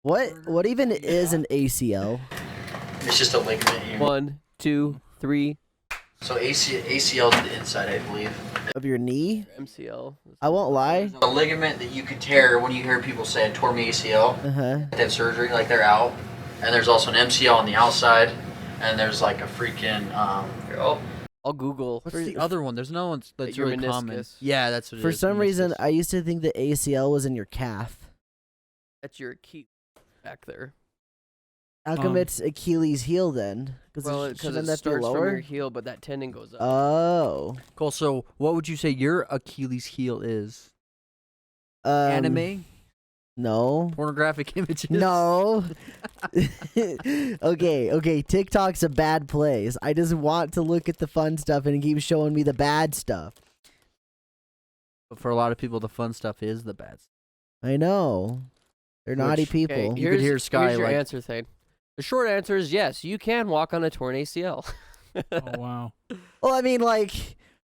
What even is an ACL? It's just a ligament here. 1, 2, 3. So ACL to the inside, I believe. Of your knee? MCL. I won't lie. A ligament that you could tear when you hear people say I tore my ACL. They have surgery, like they're out. And there's also an MCL on the outside. And there's like a freaking I'll Google. What's the other one? There's no one that's Your really common. meniscus. Yeah, that's what it For is. some reason, meniscus. I used to think the ACL was in your calf. That's your Achilles back there. How come it's Achilles heel then? Well, because shouldn't it that be starts from lower? your heel, but that tendon goes up. Oh. Cool. So, what would you say your Achilles heel is? Anime? No. Pornographic images? No. Okay. TikTok's a bad place. I just want to look at the fun stuff and it keeps showing me the bad stuff. But for a lot of people, the fun stuff is the bad stuff. I know. They're naughty people. Okay, You could hear Sky here's your like- answer, Thane. The short answer is yes, you can walk on a torn ACL. Oh wow. Well, I mean, like,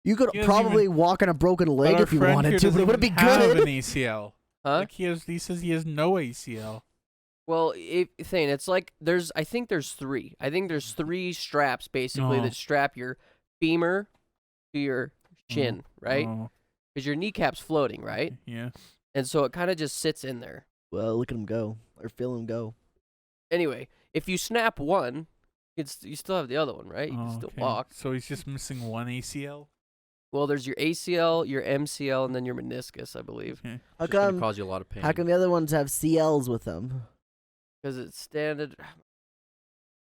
you could He doesn't probably walk on a broken leg But our if you friend wanted here to, but it doesn't wouldn't be have good. an ACL. Huh? Like he says he has no ACL. Well, Thane, it's like I think there's three. I think there's three straps basically Oh. that strap your femur to your shin, right? Oh, Because your kneecap's floating, right? yeah. And so it kind of just sits in there. Well, look at him go. Or feel him go. Anyway, if you snap one, you still have the other one, right? You can Oh, still okay. walk. So he's just missing one ACL. Well, there's your ACL, your MCL, and then your meniscus, I believe. Okay. How It's gonna come, cause you a lot of pain. how come the other ones have CLs with them? Because it's standard.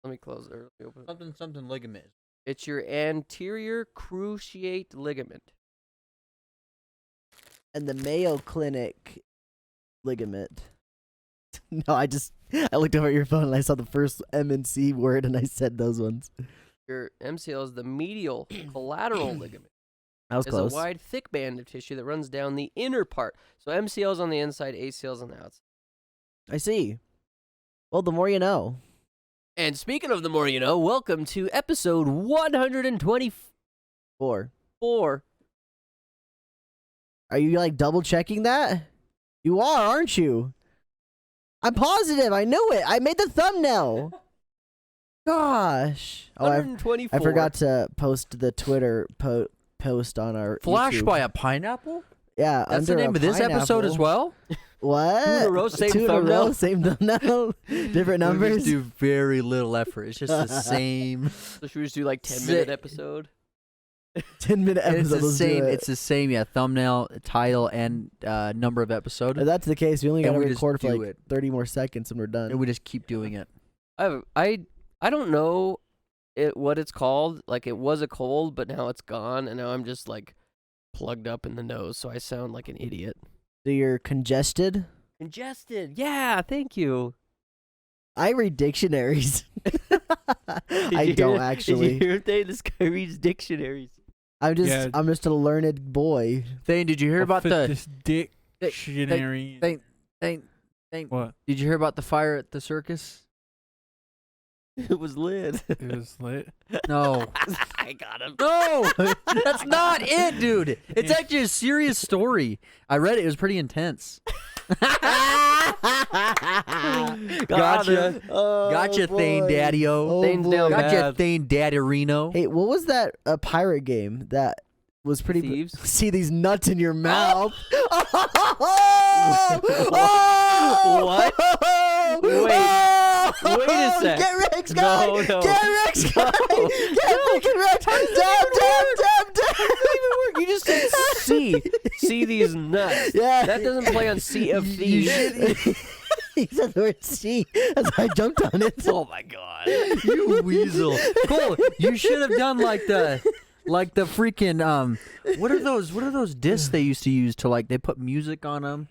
Let me close it. Let me open it. Something ligament. It's your anterior cruciate ligament. And the Mayo Clinic ligament. No, I looked over at your phone and I saw the first M and C word and I said those ones. Your MCL is the medial collateral ligament. I was It's close. a wide, thick band of tissue that runs down the inner part. So MCL is on the inside, ACL is on the outside. I see. Well, the more you know. And speaking of the more you know, welcome to episode 124. 4. Are you like double checking that? You are, aren't you? I'm positive. I knew it. I made the thumbnail. Gosh. Oh, I 124. forgot to post the Twitter post on our Flashed YouTube. by a pineapple? Yeah, That's the under name a of this episode as pineapple. well? What? 2 in a row, same 2 in a row, thumbnail? same thumbnail. Different We numbers. just do very little effort. It's just the same. So should we just do like 10-minute episode? 10-minute And episode. it's the let's do same. it. It's the same. Yeah, thumbnail, title, and number of episode. If that's the case, we only And gotta we just record for do like it. 30 more seconds and we're done. And we just keep doing it. I don't know what it's called. Like it was a cold, but now it's gone, and now I'm just like plugged up in the nose, so I sound like an idiot. So you're congested? Congested. Yeah, thank you. I read dictionaries. I don't actually. Did you hear that? This guy reads dictionaries. I'm just Yeah. I'm just a learned boy. Thane, did you hear about the? this dictionary? Thane, What? did you hear about the fire at the circus? It was lit. It was lit. No. I got him. No, that's not it, dude. It's actually a serious story. I read it. It was pretty intense. Gotcha. Gotcha, Thane Daddy-o. Oh, Thane's boy. down Gotcha, bad. Thane Daddy-reno. Hey, what was that pirate game that was pretty? Thieves? See these nuts in your mouth. What? Wait a sec. Get Rex, guy. No. Get Rex, guy. Get freaking Rex. Dab. You just said see. See these nuts. Yeah. That doesn't play on Sea of Thieves. He said the word "C" as I jumped on it. Oh my god. You weasel. Cole, you should have done like the freaking what are those discs they used to use to like they put music on them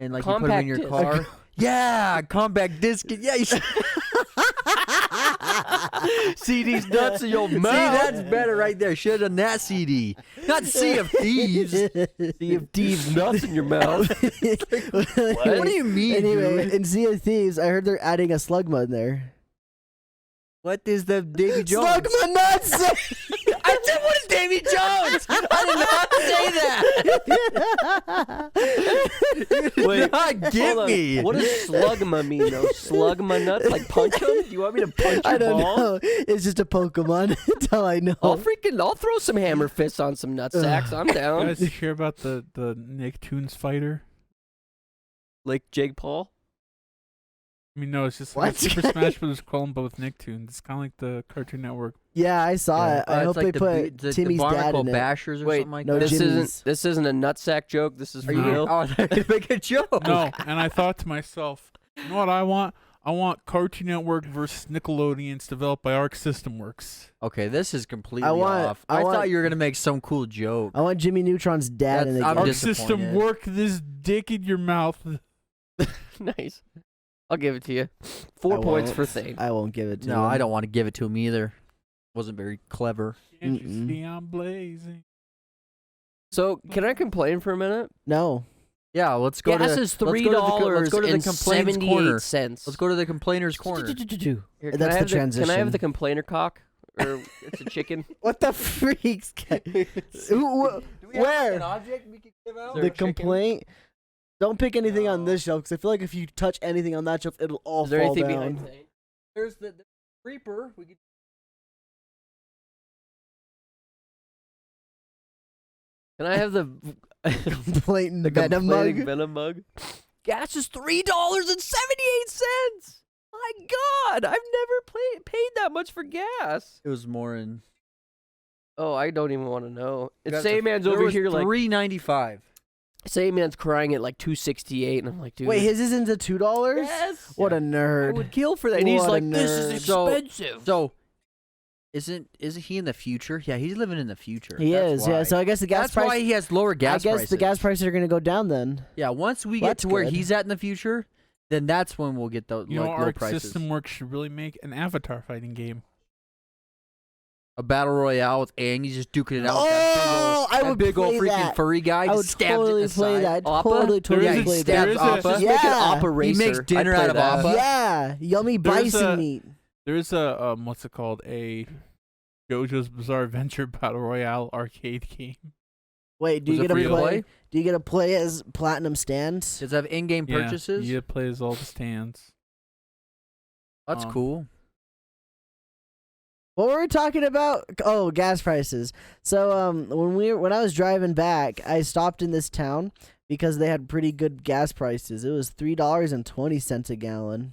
and like you put them in Compact your disc. car. Yeah, compact disc. Yeah, you should. See these nuts in your See, mouth. that's better right there. Should have done that CD. Not Sea of Thieves. Sea of Thieves nuts in your mouth. What do you mean, Anyway, dude? in Sea of Thieves, I heard they're adding a Slugma in there. What is the Davy Jones? Slugma nuts! I said, what is Davy Jones? I did not say that. You did not get Hold on. me. What does slugma mean, though? Slugma nuts? Like punch them? Do you want me to punch your I don't balls? know. It's just a Pokemon. That's all I know. I'll throw some hammer fists on some nut sacks. I'm You down. guys hear about the Nicktoons fighter? Like Jake Paul? I mean, no, it's just like What? a Super Smash Bros. Clone, but with Nicktoons. It's kind of like the Cartoon Network. Yeah, I saw it. I it's hope like they put Timmy's dad Barnacle in it. Bashers or Wait, something like no, that. Jimmy's. This isn't a nutsack joke. This is Are you? real. Oh, make a joke. No, and I thought to myself, you know what I want? I want Cartoon Network versus Nickelodeon's developed by Arc System Works. Okay, this is completely I want- off. I I want- thought you were gonna make some cool joke. I want Jimmy Neutron's dad in the That's- I'm game. Arc disappointed. System Work this dick in your mouth. Nice. I'll give it to you. 4 I points for won't. Thane. I won't give it to him. No, I don't want to give it to him either. Wasn't very clever. Can't you Mm-mm. see I'm blazing? So, can I complain for a minute? No. Yeah, let's go Gas to is let's go to the co- let's go to the and complaints corner. 78 Let's go to the complainer's corner. Here, can That's I the have Can I transition. have the complainer cock? Or it's a chicken? What the freaks? Where? object we could give out? Is there The a chicken? complaint? Don't pick anything on this shelf because I feel like if you touch anything on that shelf, it'll all Is there fall anything down. behind Thane? There's the creeper. We could. Can I have the Complaint the venom complaining mug. venom mug? Gas is $3.78. My God, I've never paid that much for gas. It was more in. Oh, I don't even want to know. It's Got same the- man's there over was here like $3.95. same man's crying at like $2.68, and I'm like, dude. Wait, his isn't a $2? yes. What a I nerd. would kill for that. And he's What a like, this is nerd. expensive. So, isn't he in the future? Yeah, he's living in the future. He That's is, yeah. why. So I guess the gas That's price. why he has lower gas I guess prices. the gas prices are going to go down then. Yeah, once we Well, get to that's where good. he's at in the future, then that's when we'll get the You know, like, low Arc prices. System Works should really make an Avatar fighting game. A battle royale with Aang, he's just duking it out. with Oh, I that would big old play freaking that. furry guy. I just would stabs it in totally the play side. that. Appa? Totally There is a- play there that. is a- Appa. Just Yeah. make an Appa He racer. makes dinner I'd play out of that. Appa. Yeah, yummy There's bison a- meat. There's a what's it called? A JoJo's Bizarre Adventure Battle Royale arcade game. Wait, do Was you it get to free to play? play? Do you get to play as platinum stands? Does it have in-game Yeah, purchases? you plays all the stands. That's Um, cool. What were we talking about? Oh, gas prices. So when I was driving back, I stopped in this town because they had pretty good gas prices. It was $3.20 a gallon.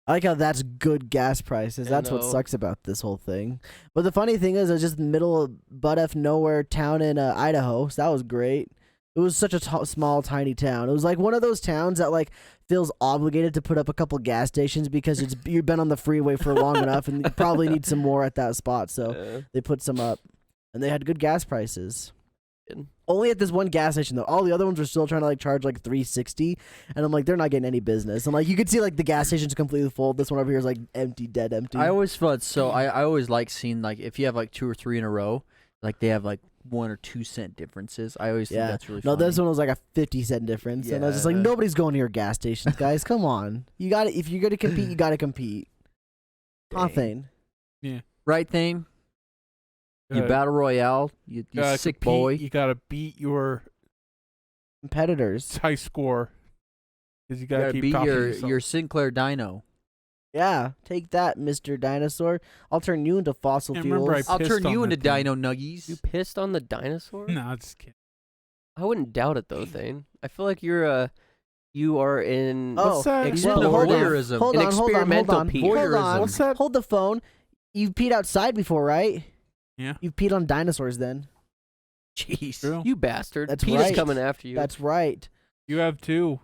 I like how that's good gas prices. I That's what know. sucks about this whole thing. But the funny thing is, it was just middle of butt F nowhere town in Idaho, so that was great. It was such a small, tiny town. It was like one of those towns that like feels obligated to put up a couple gas stations because you've been on the freeway for long enough, and you probably need some more at that spot. So they put some up, and they had good gas prices. Good. Only at this one gas station though. All the other ones were still trying to like charge like $3.60, and I'm like, they're not getting any business. And like you could see like the gas station's completely full. This one over here is like empty, dead empty. I always felt so. I always like seeing like if you have like 2 or 3 in a row, like they have like 1 or 2 cent differences. I always think Yeah. that's really No, funny. this one was like a 50-cent difference, and I was just like, Yeah. nobody's going to your gas stations, guys. Come on, you got to if you're gonna compete, you got to compete. Nothing. right thing. You battle royale. You gotta sick compete, boy. You gotta beat your Competitors. high score. Because you You gotta gotta keep beat topping your yourself. Sinclair Dino. Yeah, take that, Mr. Dinosaur. I'll turn you into fossil Yeah, fuels. remember I'll pissed turn on you that into thing. Dino Nuggies. You pissed on the dinosaur? No, just kidding. I wouldn't doubt it though, Thane. I feel like you are in Oh, What's that? He's well, into hold on. voyeurism. Hold An on, hold on, hold experimental on. pee. Hold Voyeurism. on. What's that? Hold the phone. You've peed outside before, right? Yeah. You've peed on dinosaurs then. Jeez. True. you bastard. That's Peter's right. coming after you. That's right. You have 2.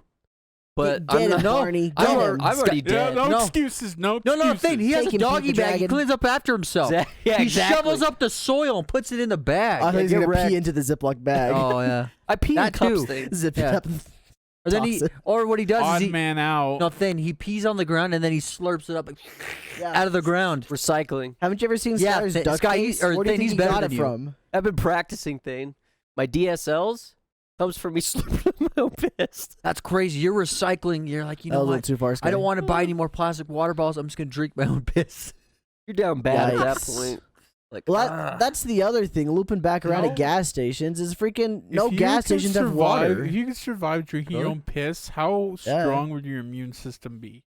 but Get I'm him, not. Barney. I'm, Get al- him. I'm already Yeah, dead. no, No. excuses. No No, excuses. thing. He has Take a him, doggy Peter bag. He Dragon. cleans up after himself. Yeah, He exactly. shovels up the soil and puts it in the bag. I thought he was get gonna wrecked. pee into the Ziploc bag. Oh yeah. I pee in That cups. too. Thing. Zip Yeah. it up. Or then he, Toss it. or what he does Odd is he, man out. no thing. He pees on the ground and then he slurps it up like, Yeah. out of the ground. Recycling. Haven't you ever seen Yeah, Skyler's Th- duck Sky- face? or Where do you Thane, think he's he better got than it you. from? I've been practicing, Thane. My DSLs comes from me slurping my own piss. That's crazy. You're recycling. You're like, you That know was a little what? too far. I don't Sky. want to buy any more plastic water bottles. I'm just gonna drink my own piss. You're down bad at that Yikes. point. Like, That's the other thing. Looping back around No. to gas stations is freaking If no you gas can stations have survive- water. If you can survive drinking your Really? own piss, how Yeah. strong would your immune system be?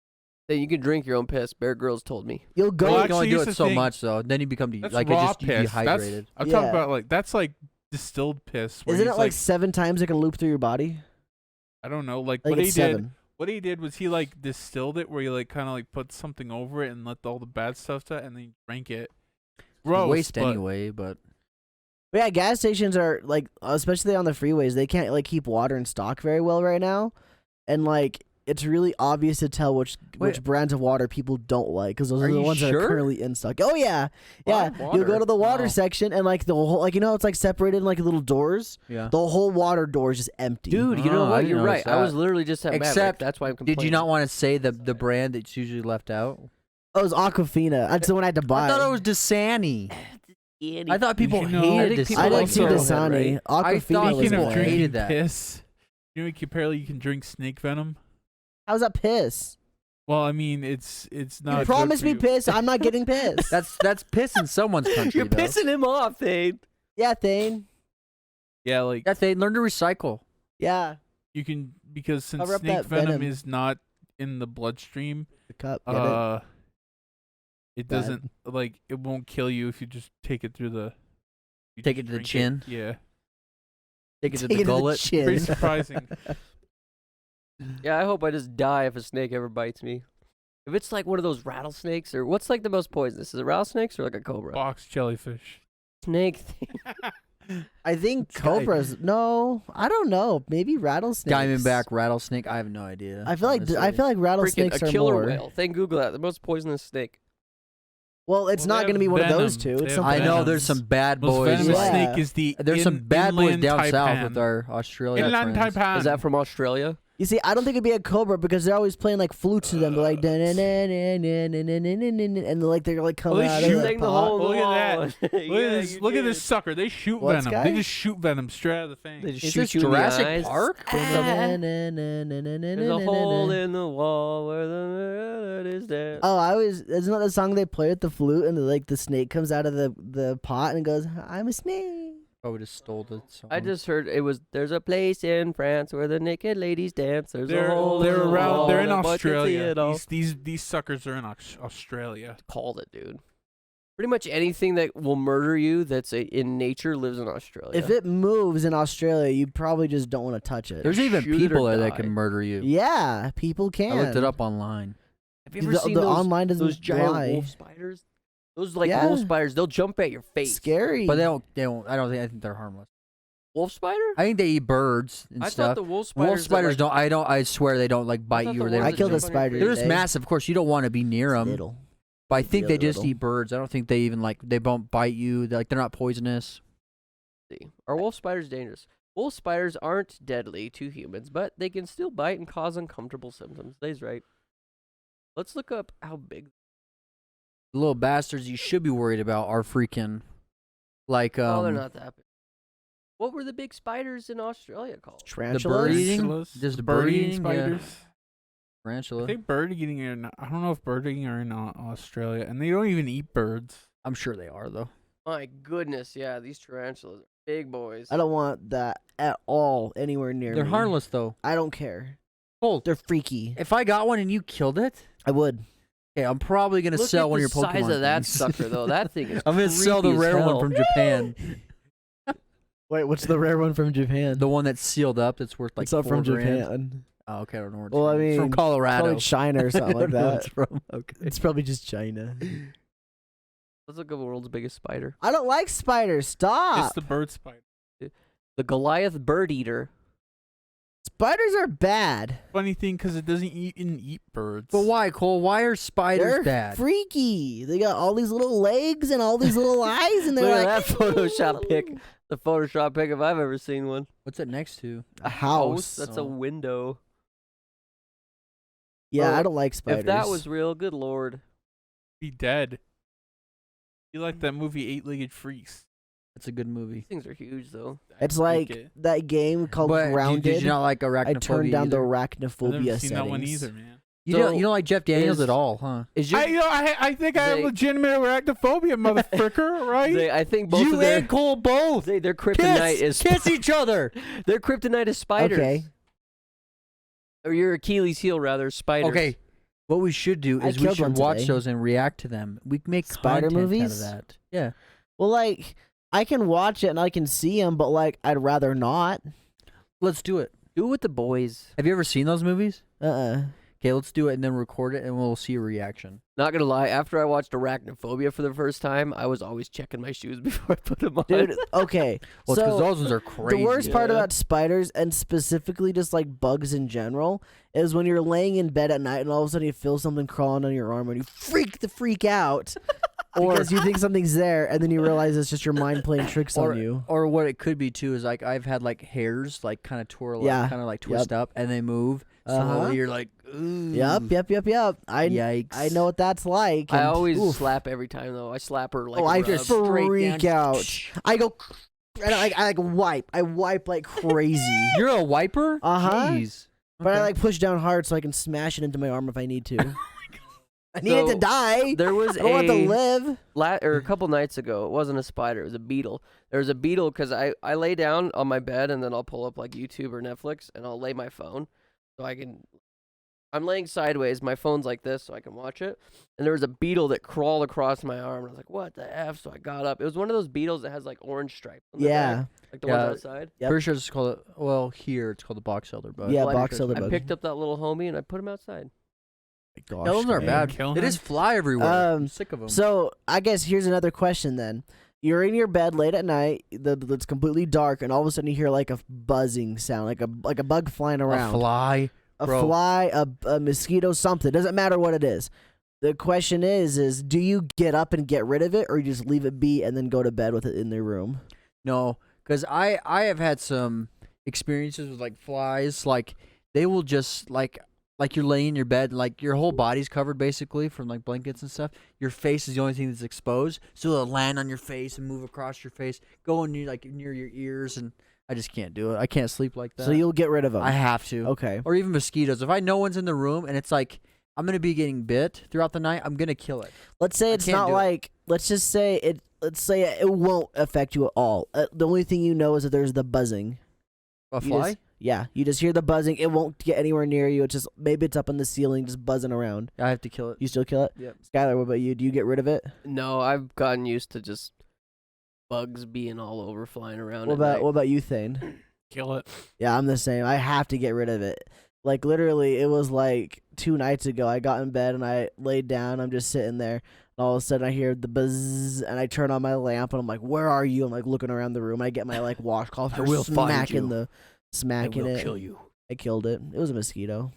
then you can drink your own piss. Bear Grylls told me. You'll go. Well, you can only actually, do here's it the so thing. much though. Then you become That's like raw it just you piss. dehydrated. I'm Yeah. talking about like that's like distilled piss. Where Isn't he's it like 7 times it can loop through your body? I don't know, like I think what he it's did. 7. What he did was he like distilled it, where he like kind of like put something over it and let all the bad stuff to, and then he drank it. Gross, Waste but anyway, but But yeah, gas stations are like, especially on the freeways, they can't like keep water in stock very well right now, and like it's really obvious to tell which Wait. brands of water people don't like because those Are are the you ones that are sure? currently in stock. Oh yeah, yeah. Why You'll go water? to the water Wow. section and like the whole like it's like separated in like little doors. yeah. The whole water door is just empty. Dude, you Oh, know I what? didn't You're notice right. I was that. literally just at Maverick. Except, That's why I'm complaining. Did you not want to say the brand that's usually left out? Oh, it was Aquafina. That's the one I had to buy. I thought it was Dasani. I thought people you know- I hated think Dasani. people I didn't like see Arrowhead, Dasani. right? I thought Aquafina was Speaking people of in there. drinking hated that. piss, you know, apparently you can drink snake venom. How's that piss? Well, I mean, it's not. You good promised for me you. piss. I'm not getting pissed. That's piss in someone's country. You're though. pissing him off, Thane. Yeah, Thane. Yeah, like That they learn to recycle. Yeah. you can, because since Cover up snake that venom venom. is not in the bloodstream, The cup. Get it? it Bad. doesn't like it won't kill you if you just take it through the. you Take just it to the drink chin? Yeah, Take it to Take the it gullet. chin. pretty surprising. Yeah, I hope I just die if a snake ever bites me. If it's like one of those rattlesnakes, or what's like the most poisonous? Is it rattlesnakes or like a cobra? Box jellyfish. Snake thing. I think This guy- cobras. No, I don't know. Maybe rattlesnakes. Diamondback, rattlesnake. I have no idea. I feel like honestly. Freaking rattlesnakes a are killer more. whale. Thank Google that. The most poisonous snake. Well, it's Well, not they going to be have one of those venom. two. They It's have something I know else. there's some bad Most boys. venomous Yeah. snake is the. There's some bad boys inland down south taipan. with our Australia Inland friends. taipan. Is that from Australia? You see, I don't think it'd be a cobra because they're always playing like flutes to them. They're like, and like they're like coming they out shoot of the Sing the pot. whole Look at that. wall. Look at this! Look at this sucker! They shoot What's venom. guy? They just shoot venom straight out of the thing. They just Is shoot this you in the Jurassic eyes. Park? There's a hole in the wall where the is there. Oh, isn't that the song they play with the flute and the snake comes out of the pot and goes, "I'm a snake." Probably just stole the song. I just heard it was. There's a place in France where the naked ladies dance. There's a They're hole. they're in the around. wall They're in and nobody can see Australia. it all. These suckers are in Australia. Called it, dude. Pretty much anything that will murder you that's in nature lives in Australia. If it moves in Australia, you probably just don't want to touch it. There's even Shoot it or people there that die. can murder you. Yeah, people can. I looked it up online. Have you ever The seen the those, online doesn't those giant lie. wolf spiders? Those like Yeah. wolf spiders, they'll jump at your face. Scary. But they don't. I think they're harmless. Wolf spider? I think they eat birds and I stuff. thought the wolf spiders. Wolf spiders don't. I swear they don't like bite thought you the or they. ones I that killed a jump on your spider. face- They're just today. massive. Of course, you don't want to be near them. Little. But I think Yeah, they they're just little. eat birds. I don't think they even they don't bite you. They're not poisonous. Are wolf spiders dangerous? Wolf spiders aren't deadly to humans, but they can still bite and cause uncomfortable symptoms. They's right. Let's look up how big. The little bastards you should be worried about are freaking like Oh, they're not that big. What were the big spiders in Australia called? Tarantulas. bird eating? Tarantulas, Just the bird bird eating eating, yeah. spiders. I tarantula. think bird eating are not, I don't know if bird eating are in Australia, and they don't even eat birds. I'm sure they are though. My goodness, yeah, these tarantulas are big boys. I don't want that at all anywhere near They're me. harmless though. I don't care. Colt, They're freaky. if I got one and you killed it, I would. okay, I'm probably gonna Look sell at one the of your Pokemon size of that things. sucker, though. That thing is I'm gonna sell the creepy as rare hell. one from Japan. Wait, what's the rare one from Japan? The one that's sealed up that's worth like It's up $4 from grand. Japan. Oh, okay, I don't know where it's Well, I from. It's from mean, Colorado. Probably China or something I like don't know where that. it's from. Okay. It's probably just China. Let's look at the world's biggest spider. I don't like spiders. Stop. It's the bird spider. The Goliath bird eater. Spiders are bad. Funny thing, because it doesn't eat birds. But why, Cole? Why are spiders They're bad? freaky. They got all these little legs and all these little eyes, and Look they're at like that Photoshop pic. The Photoshop pic if I've ever seen one. What's it next to? a house. That's Oh. a window. Yeah, Oh, I don't like spiders. If that was real, good lord. Be dead. You like that movie 8-Legged Freaks? That's a good movie. These things are huge, though. It's I like it. that game called But Grounded. did you not like arachnophobia I turned down the either? I've arachnophobia never seen settings. that one either, man. You don't like Jeff Daniels at all, huh? Is your, I think I have They- legitimate arachnophobia, motherfucker. Right? I think both You of their and Cole both. their kryptonite is Kiss each other. their kryptonite is spiders. Okay. Or your Achilles heel rather, is spiders. Okay. What we should do I is we killed one should watch today. those and react to them. We can make Spider content movies? out of that. Yeah. Well, like I can watch it and I can see them, but like I'd rather not. Let's do it. Do it with the boys. Have you ever seen those movies? Uh-uh. Okay, let's do it and then record it and we'll see a reaction. Not gonna lie, after I watched Arachnophobia for the first time, I was always checking my shoes before I put them on. Dude, okay. Well, because so those ones are crazy. the worst part Yeah. about spiders and specifically just like bugs in general is when you're laying in bed at night and all of a sudden you feel something crawling on your arm and you freak out because you think something's there and then you realize it's just your mind playing tricks on you. Or what it could be too is like I've had like hairs like kind of twirl Yeah. up, kind of like twist up and they move. Uh-huh. So you're like, ooh. Yep. Yikes. I know what that's like. I and- always oof. slap every time though. I slap her like Oh, a I rub. just straight freak down. out. I go and I like wipe. I wipe like crazy. You're a wiper? Uh-huh. Jeez. But I Okay. like push down hard so I can smash it into my arm if I need to. I need it So, to die. There was I don't want it a to live. or a couple nights ago. It wasn't a spider. It was a beetle. There was a beetle because I lay down on my bed and then I'll pull up like YouTube or Netflix and I'll lay my phone so I can. I'm laying sideways. My phone's like this so I can watch it. And there was a beetle that crawled across my arm. And I was like, "What the f?" So I got up. It was one of those beetles that has like orange stripes. On the Yeah. back, like the Yeah. ones outside. Yep. Pretty sure it's called it. Well, here it's called the box elder bug. Yeah, Well, I- box elder I bug. picked up that little homie and I put him outside. Gosh, No, those aren't dang. bad. Kill They him? just fly everywhere. I'm sick of them. So I guess here's another question then. You're in your bed late at night. It's completely dark, and all of a sudden you hear like a buzzing sound, like a bug flying around. A fly. A Bro. fly, a mosquito, something. Doesn't matter what it is. The question is do you get up and get rid of it, or you just leave it be and then go to bed with it in their room? No, because I have had some experiences with like flies. Like they will just like you're laying in your bed, like your whole body's covered basically from like blankets and stuff. Your face is the only thing that's exposed, so they'll land on your face and move across your face, go in like near your ears, and I just can't do it. I can't sleep like that. So you'll get rid of them. I have to. Okay. Or even mosquitoes. If I know one's in the room and it's like I'm gonna be getting bit throughout the night, I'm gonna kill it. Let's say I it's can't not do it. like. Let's just say it. Let's say it won't affect you at all. The only thing you know is that there's the buzzing. A You fly? just- Yeah, you just hear the buzzing. It won't get anywhere near you. It's just maybe it's up on the ceiling, just buzzing around. I have to kill it. You still kill it? Yep. Skylar, what about you? Do you get rid of it? No, I've gotten used to just bugs being all over, flying around. What at about night. what about you, Thane? Kill it. Yeah, I'm the same. I have to get rid of it. Like literally, it was like 2 nights ago. I got in bed and I laid down. I'm just sitting there. And all of a sudden, I hear the buzz, and I turn on my lamp, and I'm like, "Where are you?" I'm like looking around the room. I get my like washcloth. I will find you. Smacking it. you. I killed it. It was a mosquito.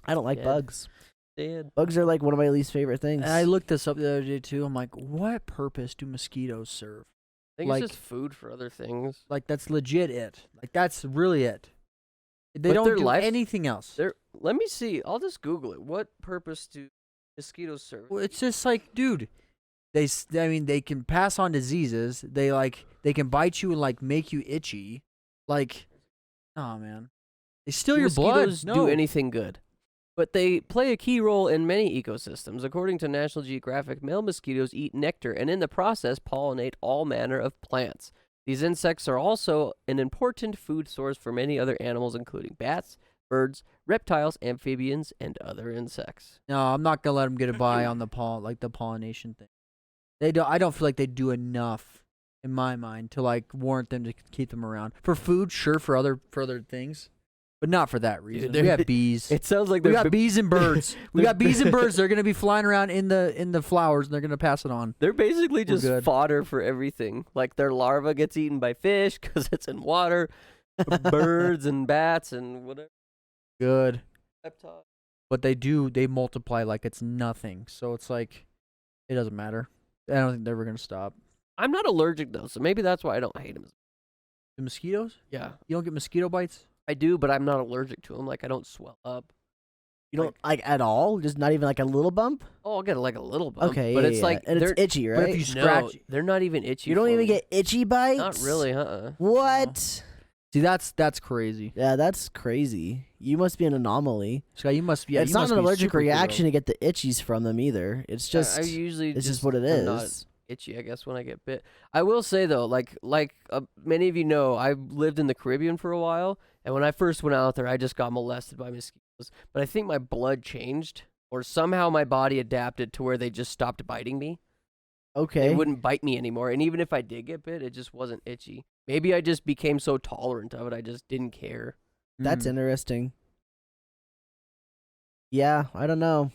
I don't like Dead. bugs. Dead. Bugs are like one of my least favorite things. And I looked this up the other day too. I'm like, what purpose do mosquitoes serve? I think Like- it's just food for other things. Like that's legit it. Like that's really it. They But don't their do life- anything else. Let me see. I'll just Google it. What purpose do mosquitoes serve? Well, it's just like, dude, I mean, they can pass on diseases. They can bite you and like make you itchy. Like, oh man, they steal Do your blood. mosquitoes No. do anything good? But they play a key role in many ecosystems. According to National Geographic, male mosquitoes eat nectar and in the process pollinate all manner of plants. These insects are also an important food source for many other animals, including bats, birds, reptiles, amphibians, and other insects. No, I'm not gonna let them get a by on the pollination thing. They don't. I don't feel like they do enough in my mind to like warrant them to keep them around for food. Sure, for other things, but not for that reason. they're- We have bees. It sounds like We they're got bees and birds. We they're got bees and birds. They're gonna be flying around in the flowers, and they're gonna pass it on. They're basically just good. fodder for everything. Like their larva gets eaten by fish because it's in water, birds and bats and whatever. Good, Reptiles. but they multiply like it's nothing. So it's like it doesn't matter. I don't think they're ever gonna stop. I'm not allergic though, so maybe that's why I don't hate them. The mosquitoes? Yeah, You don't get mosquito bites? I do, but I'm not allergic to them. Like I don't swell up. you don't like at all, just not even like a little bump. Oh, I'll get like a little bump. Okay, but yeah, it's yeah, like and they're it's itchy, right? But if you scratch, no, they're not even itchy. you don't for even me. get itchy bites. Not really, What? see that's crazy. Yeah, that's crazy. You must be an anomaly. Scott, you must be. Yeah, it's you not must an be allergic superhero. reaction to get the itchies from them either. It's just I usually it's just what it am not is. itchy, I guess, when I get bit. I will say though, like many of you know, I lived in the Caribbean for a while, and when I first went out there, I just got molested by mosquitoes. But I think my blood changed, or somehow my body adapted to where they just stopped biting me. Okay. They wouldn't bite me anymore, and even if I did get bit, it just wasn't itchy. Maybe I just became so tolerant of it, I just didn't care. That's interesting. Yeah, I don't know.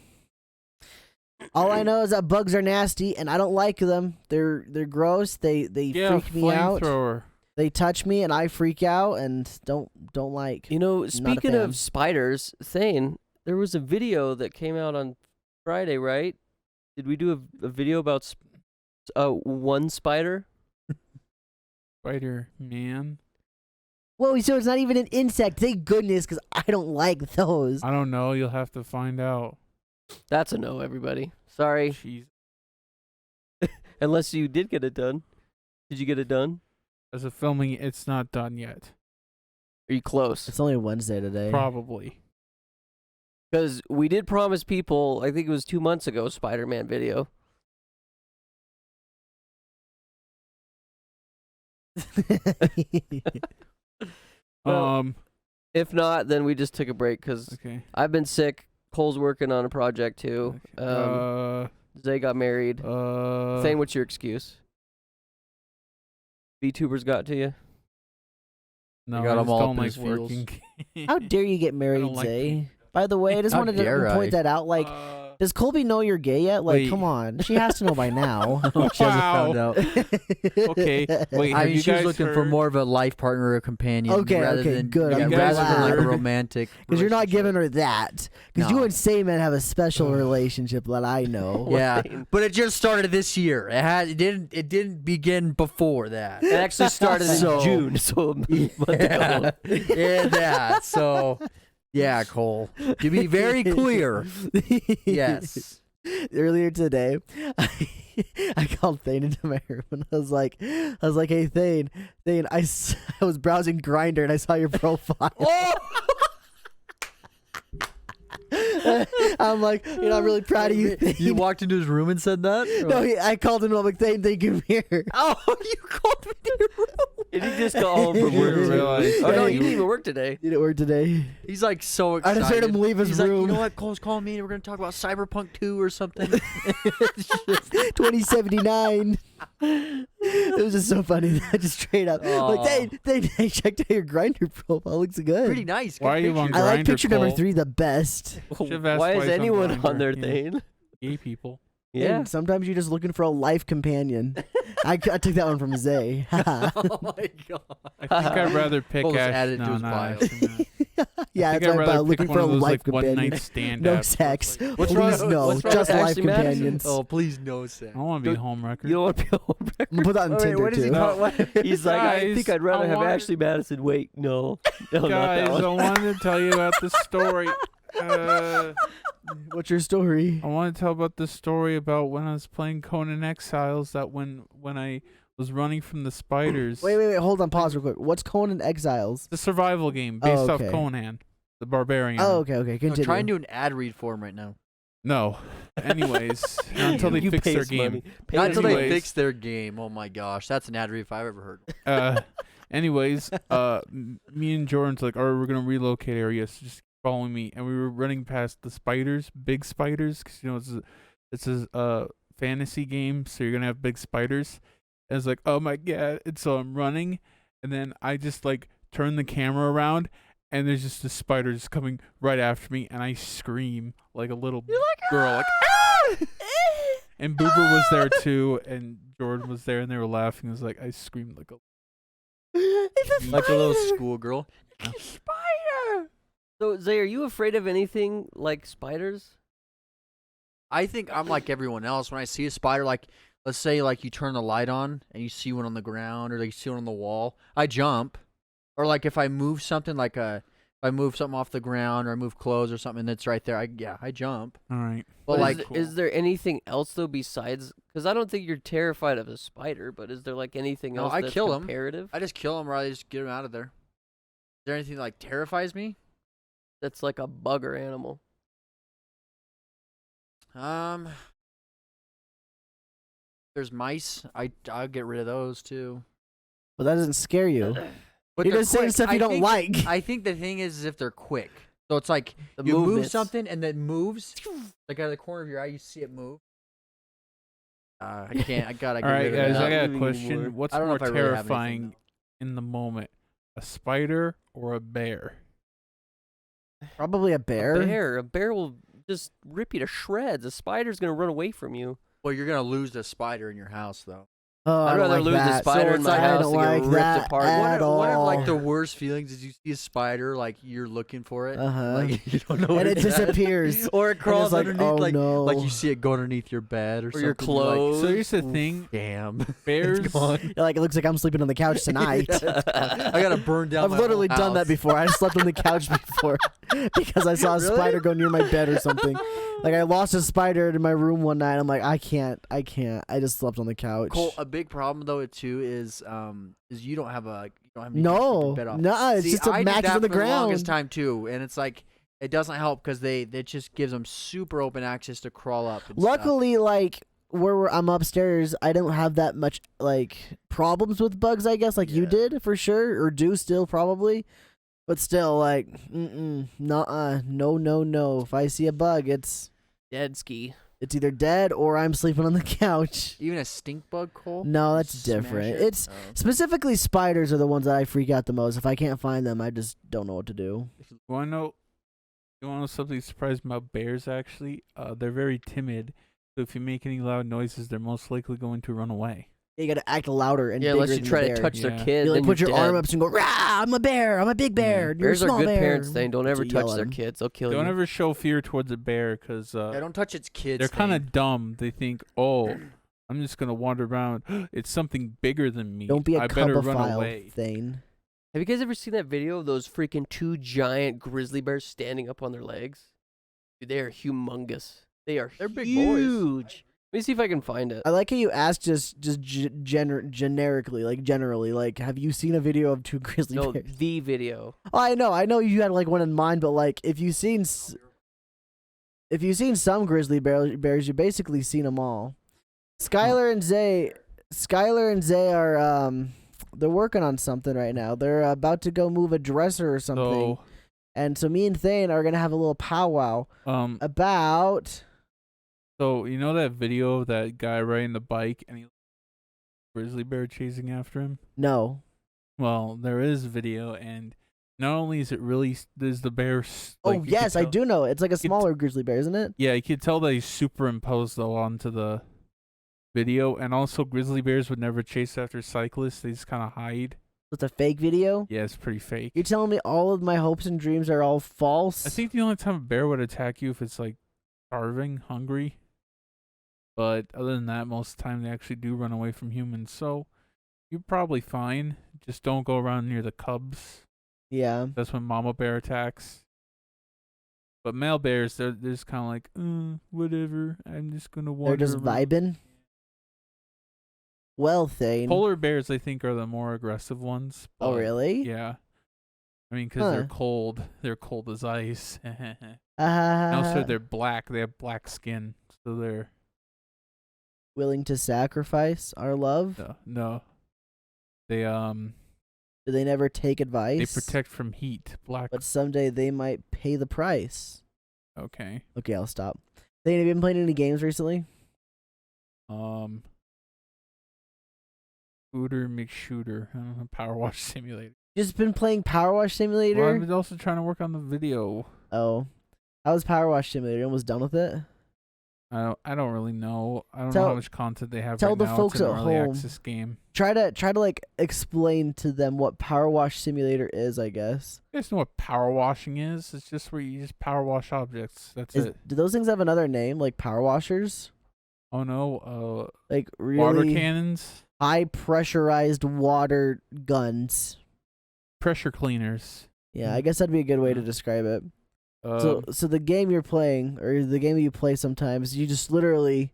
All I know is that bugs are nasty, and I don't like them. They're gross. They freak me out. Flamethrower. They touch me, and I freak out, and don't like. You know, a speaking fan. of spiders, Thane, there was a video that came out on Friday, right? Did we do a video about one spider? Spider-Man. Whoa, so it's not even an insect. Thank goodness, because I don't like those. I don't know. You'll have to find out. That's a no, everybody. Sorry. Jeez. Unless you did get it done. Did you get it done? As of filming, it's not done yet. Are you close? It's only Wednesday today. Probably. Because we did promise people, I think it was 2 months ago, Spider-Man video. Well, if not, then we just took a break because Okay. I've been sick. Cole's working on a project too. Zay got married. Thane, what's your excuse? VTubers got to you? No, got I 'em just all don't up in like his feels. working. How dare you get married, don't like Zay? By the way, I just How wanted to dare point I? that out. Like, does Colby know you're gay yet? Like, Wait. come on. She has to know by now. She hasn't found out. Okay, wait. I have mean, you she was guys looking for heard- more of a life partner or companion. Okay, rather okay, than, good. Yeah, I'm rather glad. than like a Heard. romantic. Because you're not relationship. giving her that. Because you No. and Sayman have a special relationship that I know. Yeah, Thane. but it just started this year. It didn't begin before that. It actually started So- in June, so a month Yeah, ago. yeah. So, yeah, Cole. To be very clear, yes. Earlier today, I called Thane into my room and I was like, hey Thane, I was browsing Grindr and I saw your profile. I'm like, I'm really proud of you. Thane. You walked into his room and said that? No, I called him. I'm like, Thane, thank you here. Oh, you called me to your room. And he just got home from You work. didn't realize Oh, no, that you didn't even work today. Did it work today? He's like so I excited. just heard him leave his He's room. like, you know what? Cole's calling me. We're gonna talk about Cyberpunk 2 or something. 2079. It was just so funny. That just straight up. Aw. Like, they checked out your Grindr profile. Looks good. Pretty nice. Why are Good you on pictures. I like Grindr, picture number Cole? 3 the best. Should've asked Why why is he's on anyone on Grindr. there, Yeah. Thane? Gay people. Yeah. And sometimes you're just looking for a life companion. I took that one from Zay. Oh my god. I think I'd rather pick Cole just Ash. added it to No, his not bio. Ash than that. Yeah, I that's think I'd why rather I'm pick looking one for a of those life like one companion. night stand. No apps. sex. What's Please wrong- no. what's wrong Just with life Ashley Madison? companions. Oh, please no sex. I want to be Don't- home record. You don't want to be a home I'm record? gonna put that on Wait, Tinder what is he too. call- what- He's like, I think Guys, I'd rather I have want- Ashley Madison. Wait, no. No, not Guys, that I one. wanted to tell you about the story. What's your story? I want to tell about the story about when I was playing Conan Exiles. That when I was running from the spiders. Wait. Hold on. Pause real quick. What's Conan Exiles? The survival game based Oh, off okay. Conan, the barbarian. Oh, okay. No, Continue. try and do an ad read for him right now. No. Anyways, not until they You fix pay their us game. money. Pay Not us until money. they Anyways. fix their game. Oh my gosh, that's an ad read if I've ever heard. Anyways, me and Jordan's like, all right, we're gonna relocate areas. So just follow me. And we were running past the spiders, big spiders, because it's a fantasy game, so you're gonna have big spiders. And it's like, oh my god! And so I'm running, and then I just like turn the camera around, and there's just the spider just coming right after me, and I scream like a little girl, like. "Ah!" And Boober was there too, and Jordan was there, and they were laughing. It was like I screamed like a. It's a Like a little spider. schoolgirl. Spider. So, Zay, are you afraid of anything like spiders? I think I'm like everyone else. When I see a spider, like let's say like you turn the light on and you see one on the ground or like you see one on the wall, I jump. Or like if I move something if I move something off the ground or I move clothes or something that's right there, I jump. All right. But But like is there anything else though besides? Because I don't think you're terrified of a spider, but is there like anything No, else I that's kill 'em. comparative? I just kill them or I just get them out of there. Is there anything that like terrifies me? that's like a bugger animal? There's mice. I'll get rid of those too. But that doesn't scare you. But You're they're just saying quick. stuff you I don't think- like. I think the thing is if they're quick. So it's like The you move movements. something and then moves, like out of the corner of your eye, you see it move. I can't. I gotta get All right, rid of guys, Not I got a moving anymore. question. What's I don't know more if I really have anything, terrifying in the moment, a spider or a bear? Probably a bear. A bear will just rip you to shreds. A spider's gonna run away from you. Well, you're gonna lose the spider in your house though. Oh, I'd I don't rather like lose a that. spider in it's my like, I house don't to get like ripped that apart. at One of like all. the worst feelings is you see a spider, like you're looking for it, Uh-huh. like you don't know, what and it it's at. disappears. or it And crawls it's like, underneath, oh like no. like you see it go underneath your bed or Or something. your you're like, clothes. So here's the thing: damn, bears. it's gone. You're like, it looks like I'm sleeping on the couch tonight. I gotta burn down. I've my literally whole done that house. before. I slept on the couch before because I saw a Really? spider go near my bed or something. Like I lost a spider in my room one night. I'm like, I can't. I just slept on the couch. Cole, a big problem though too is you don't have a anything to No, keep your bed off. no, it's See, just a I did mattress that on the for longest ground. time too, and it's like it doesn't help because it just gives them super open access to crawl up. And stuff. Luckily, like I'm upstairs, I don't have that much like problems with bugs. I guess like you Yeah. did for sure, or do still probably. But still, like, no. If I see a bug, it's Dead ski. either dead or I'm sleeping on the couch. Even a stink bug, Cole. No, that's Smash different. it? It's Oh. specifically spiders are the ones that I freak out the most. If I can't find them, I just don't know what to do. You want to know? You want to know something surprising about bears? Actually, they're very timid. So if you make any loud noises, they're most likely going to run away. You gotta act louder and Yeah, bigger unless you than try the to bear. touch Yeah. their kid. You like then put you're your arm dead. up and go, rah! I'm a bear. I'm a big bear. You're a Bears are small good bear. parents, Thane. Don't ever Just yell touch at their 'em. kids. They'll kill Don't you. ever show fear towards a bear because Yeah, don't touch its kids. they're kind Thane. of dumb. They think, oh, I'm just gonna wander around. It's something bigger than me. Don't be a I better run cubophile, away. Thane. Have you guys ever seen that video of those freaking two giant grizzly bears standing up on their legs? Dude, they are humongous. They're big boys. huge. Let me see if I can find it. I like how you asked just generically, like generally, like have you seen a video of two grizzly No, bears? the video. Oh, I know you had like one in mind, but like if you've seen some grizzly bears, you basically seen them all. Skylar and Zay are they're working on something right now. They're about to go move a dresser or something, and so me and Thane are gonna have a little powwow about. So you know that video of that guy riding the bike and he grizzly bear chasing after him? No. Well, there is video, and not only is it really there's the bear. Oh yes, I do know. It's like a smaller grizzly bear, isn't it? Yeah, you could tell that he's superimposed though onto the video, and also grizzly bears would never chase after cyclists. They just kind of hide. It's a fake video. Yeah, it's pretty fake. You're telling me all of my hopes and dreams are all false? I think the only time a bear would attack you if it's like starving, hungry. But other than that, most of the time they actually do run away from humans. So you're probably fine. Just don't go around near the cubs. Yeah. That's when mama bear attacks. But male bears, they're just kind of like, whatever. I'm just gonna wander. They're just around." vibing. Well, Thane. Polar bears, I think, are the more aggressive ones. Oh, but really? Yeah. I mean, because they're Huh. cold. They're cold as ice. And Uh, also, they're black. They have black skin. So they're willing to sacrifice our love? no. They Do they never take advice? they protect from heat. Black. But someday they might pay the price. Okay. Okay, I'll stop. Thane, have you been playing any games recently? Shooter McShooter. I don't know. Power Wash Simulator. Just been playing Power Wash Simulator? Well, I've been also trying to work on the video. Oh. How's Power Wash Simulator? Almost done with it? I don't really know. I don't know Tell- how much content they have tell right the now. folks It's an at early home. access game. Try to like explain to them what Power Wash Simulator is, I guess. You guys know what power washing is? It's just where you just power wash objects. That's it. Do those things have another name, like power washers? Oh no, Like water really cannons, high pressurized water guns. pressure cleaners. Yeah, I guess that'd be a good way to describe it. Uh, So the game you're playing, or the game that you play sometimes, you just clean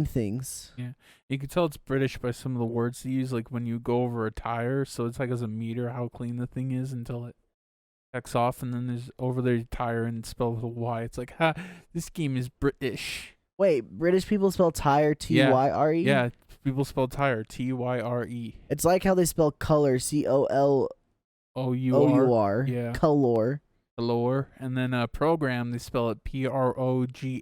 things. you can tell it's British by some of the words they use, like when you go over a tire. So it's like as a meter how clean the thing is until it X off, and then there's over there tire and spelled with a Y. It's like, ha, this game is British. Wait, British people spell tire Tyre? Yeah, people spell tire Tyre. It's like how they spell color COLOUR. Yeah. Color. Color. And then program, they spell it PROGAMME.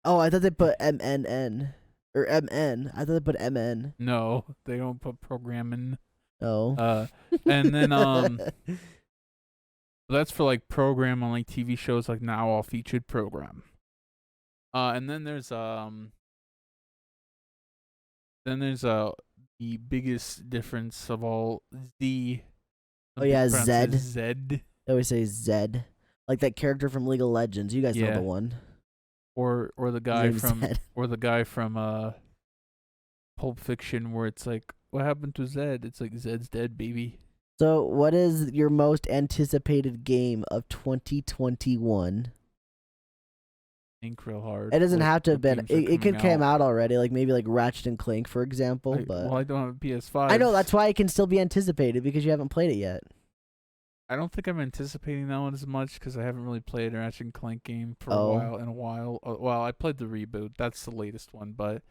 Oh, I thought they put MNN or MN. I thought they put MN. No, they don't put programming. Oh. And then that's for like program on like TV shows like Now All Featured Program. And then there's the biggest difference of all, Z. Oh yeah, Zed. Zed. They always say Zed. Like that character from League of Legends. You guys know Yeah. the one. Or the His guy name's from Zed. Pulp Fiction, where it's like, what happened to Zed? It's like, Zed's dead, baby. So, what is your most anticipated game of 2021? Think real hard. It doesn't what- have to have what been. games are It could coming came out already, like maybe like Ratchet and Clank, for example. But Well, I don't have a PS5. I know that's why it can still be anticipated because you haven't played it yet. I don't think I'm anticipating that one as much because I haven't really played a Ratchet and Clank game for Oh. a while. Well, I played the reboot. That's the latest one, but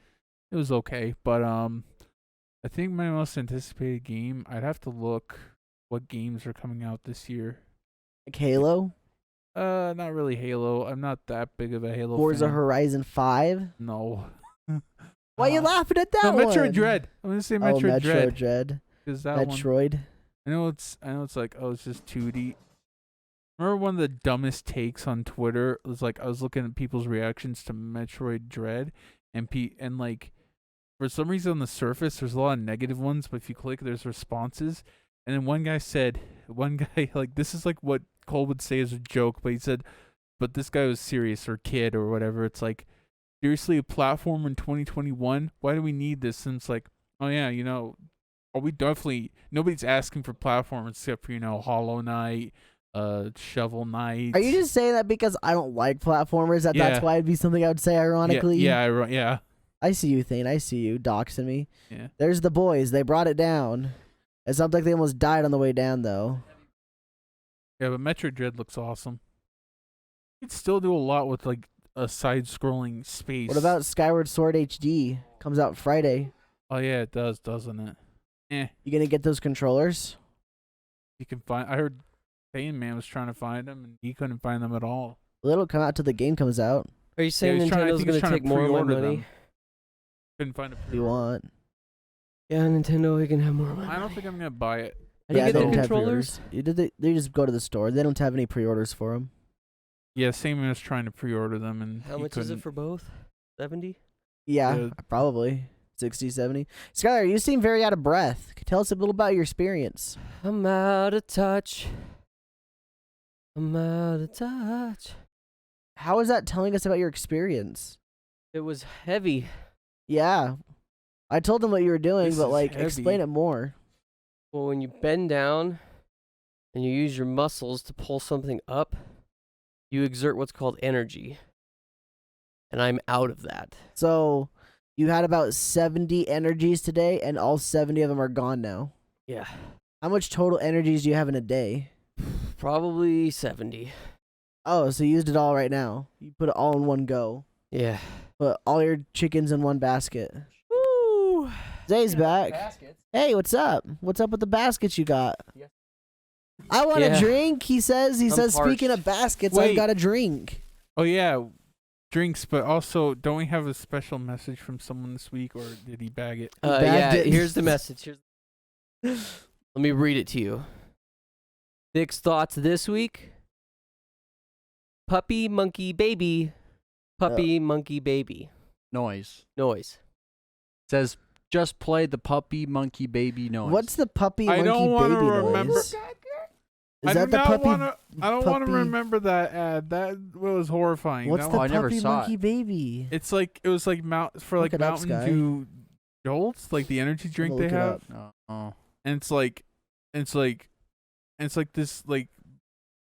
it was okay. But I think my most anticipated game, I'd have to look what games are coming out this year. Like Halo, Not really Halo. I'm not that big of a Halo Forza fan. Horizon 5. No. Why are you laughing at that No, one? Metroid Dread. I'm gonna say Metroid Metro Dread. Dread. Because that one. Metroid. I know it's like, oh, it's just 2D. Remember one of the dumbest takes on Twitter was like, I was looking at people's reactions to Metroid Dread, and like for some reason on the surface there's a lot of negative ones, but if you click there's responses. And then one guy like, this is like what Cole would say as a joke, but he said, but this guy was serious, or kid or whatever. It's like, seriously, a platform in 2021? Why do we need this? And it's like, oh yeah, nobody's asking for platforms except for, Hollow Knight, Shovel Knight. Are you just saying that because I don't like platformers? That's Yeah. why it'd be something I would say ironically? Yeah. I see you, Thane. I see you doxing me. Yeah. There's the boys. They brought it down. It sounds like they almost died on the way down, though. Yeah, but Metroid Dread looks awesome. You could still do a lot with like a side-scrolling space. What about Skyward Sword HD? Comes out Friday. Oh yeah, it does, doesn't it? You gonna get those controllers? You can find. I heard Pain Man was trying to find them, and he couldn't find them at all. Well, it'll come out till the game comes out. Are you saying he's trying- I Nintendo's think he's gonna trying to take more of my pre-order money? them. Couldn't find it. If you want. Yeah, Nintendo, we can have more of my I don't money. think I'm gonna buy it. How do you they get the don't have controllers? pre-orders. They just go to the store. They don't have any pre-orders for them. Yeah, Sam was trying to pre-order them, and How he much is it couldn't. for both? 70? Yeah, Yeah. probably 60, 70. Skylar, you seem very out of breath. Tell us a little about your experience. I'm out of touch. I'm out of touch. How is that telling us about your experience? It was heavy. Yeah, I told them what you were doing, This but is like, heavy. explain it more. Well, when you bend down and you use your muscles to pull something up, you exert what's called energy. And I'm out of that. So, you had about 70 energies today, and all 70 of them are gone now. Yeah. How much total energies do you have in a day? Probably 70. Oh, so you used it all right now. You put it all in one go. Yeah. Put all your chickens in one basket. Woo! Zay's back. Hey, what's up? What's up with the baskets you got? I want Yeah. a drink, he says. He I'm says, speaking parched. of baskets, I've Wait. got a drink. Oh yeah, drinks, but also, don't we have a special message from someone this week, or did he bag it? bagged Yeah, it. here's the message. Let me read it to you. Dick's thoughts this week. Puppy, monkey, baby. Puppy, monkey, baby. Noise. Noise. Says just play the puppy monkey baby noise. What's the puppy I monkey don't wanna baby remember- noise? I Is that do the not puppy? wanna. I don't want to puppy- remember that ad. That was horrifying. What's That the one- I never puppy saw monkey it. baby? It's like, it was like for Look like it up, Mountain Sky. Dew Jolts, like the energy drink I'll they look it have, up. Oh. and it's like this like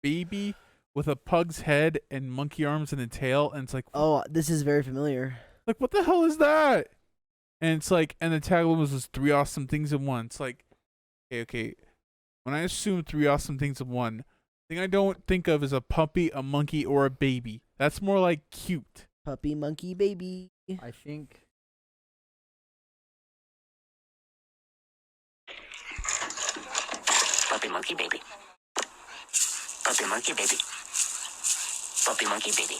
baby with a pug's head and monkey arms and a tail, and it's like, Oh, this is very familiar. like what the hell is that? And it's like, and the tagline was 3 awesome things in one. It's like, okay, when I assume three awesome things of one, the thing I don't think of is a puppy, a monkey, or a baby. That's more like cute. Puppy, monkey, baby. I think. Puppy monkey baby. Puppy monkey baby. Puppy monkey baby.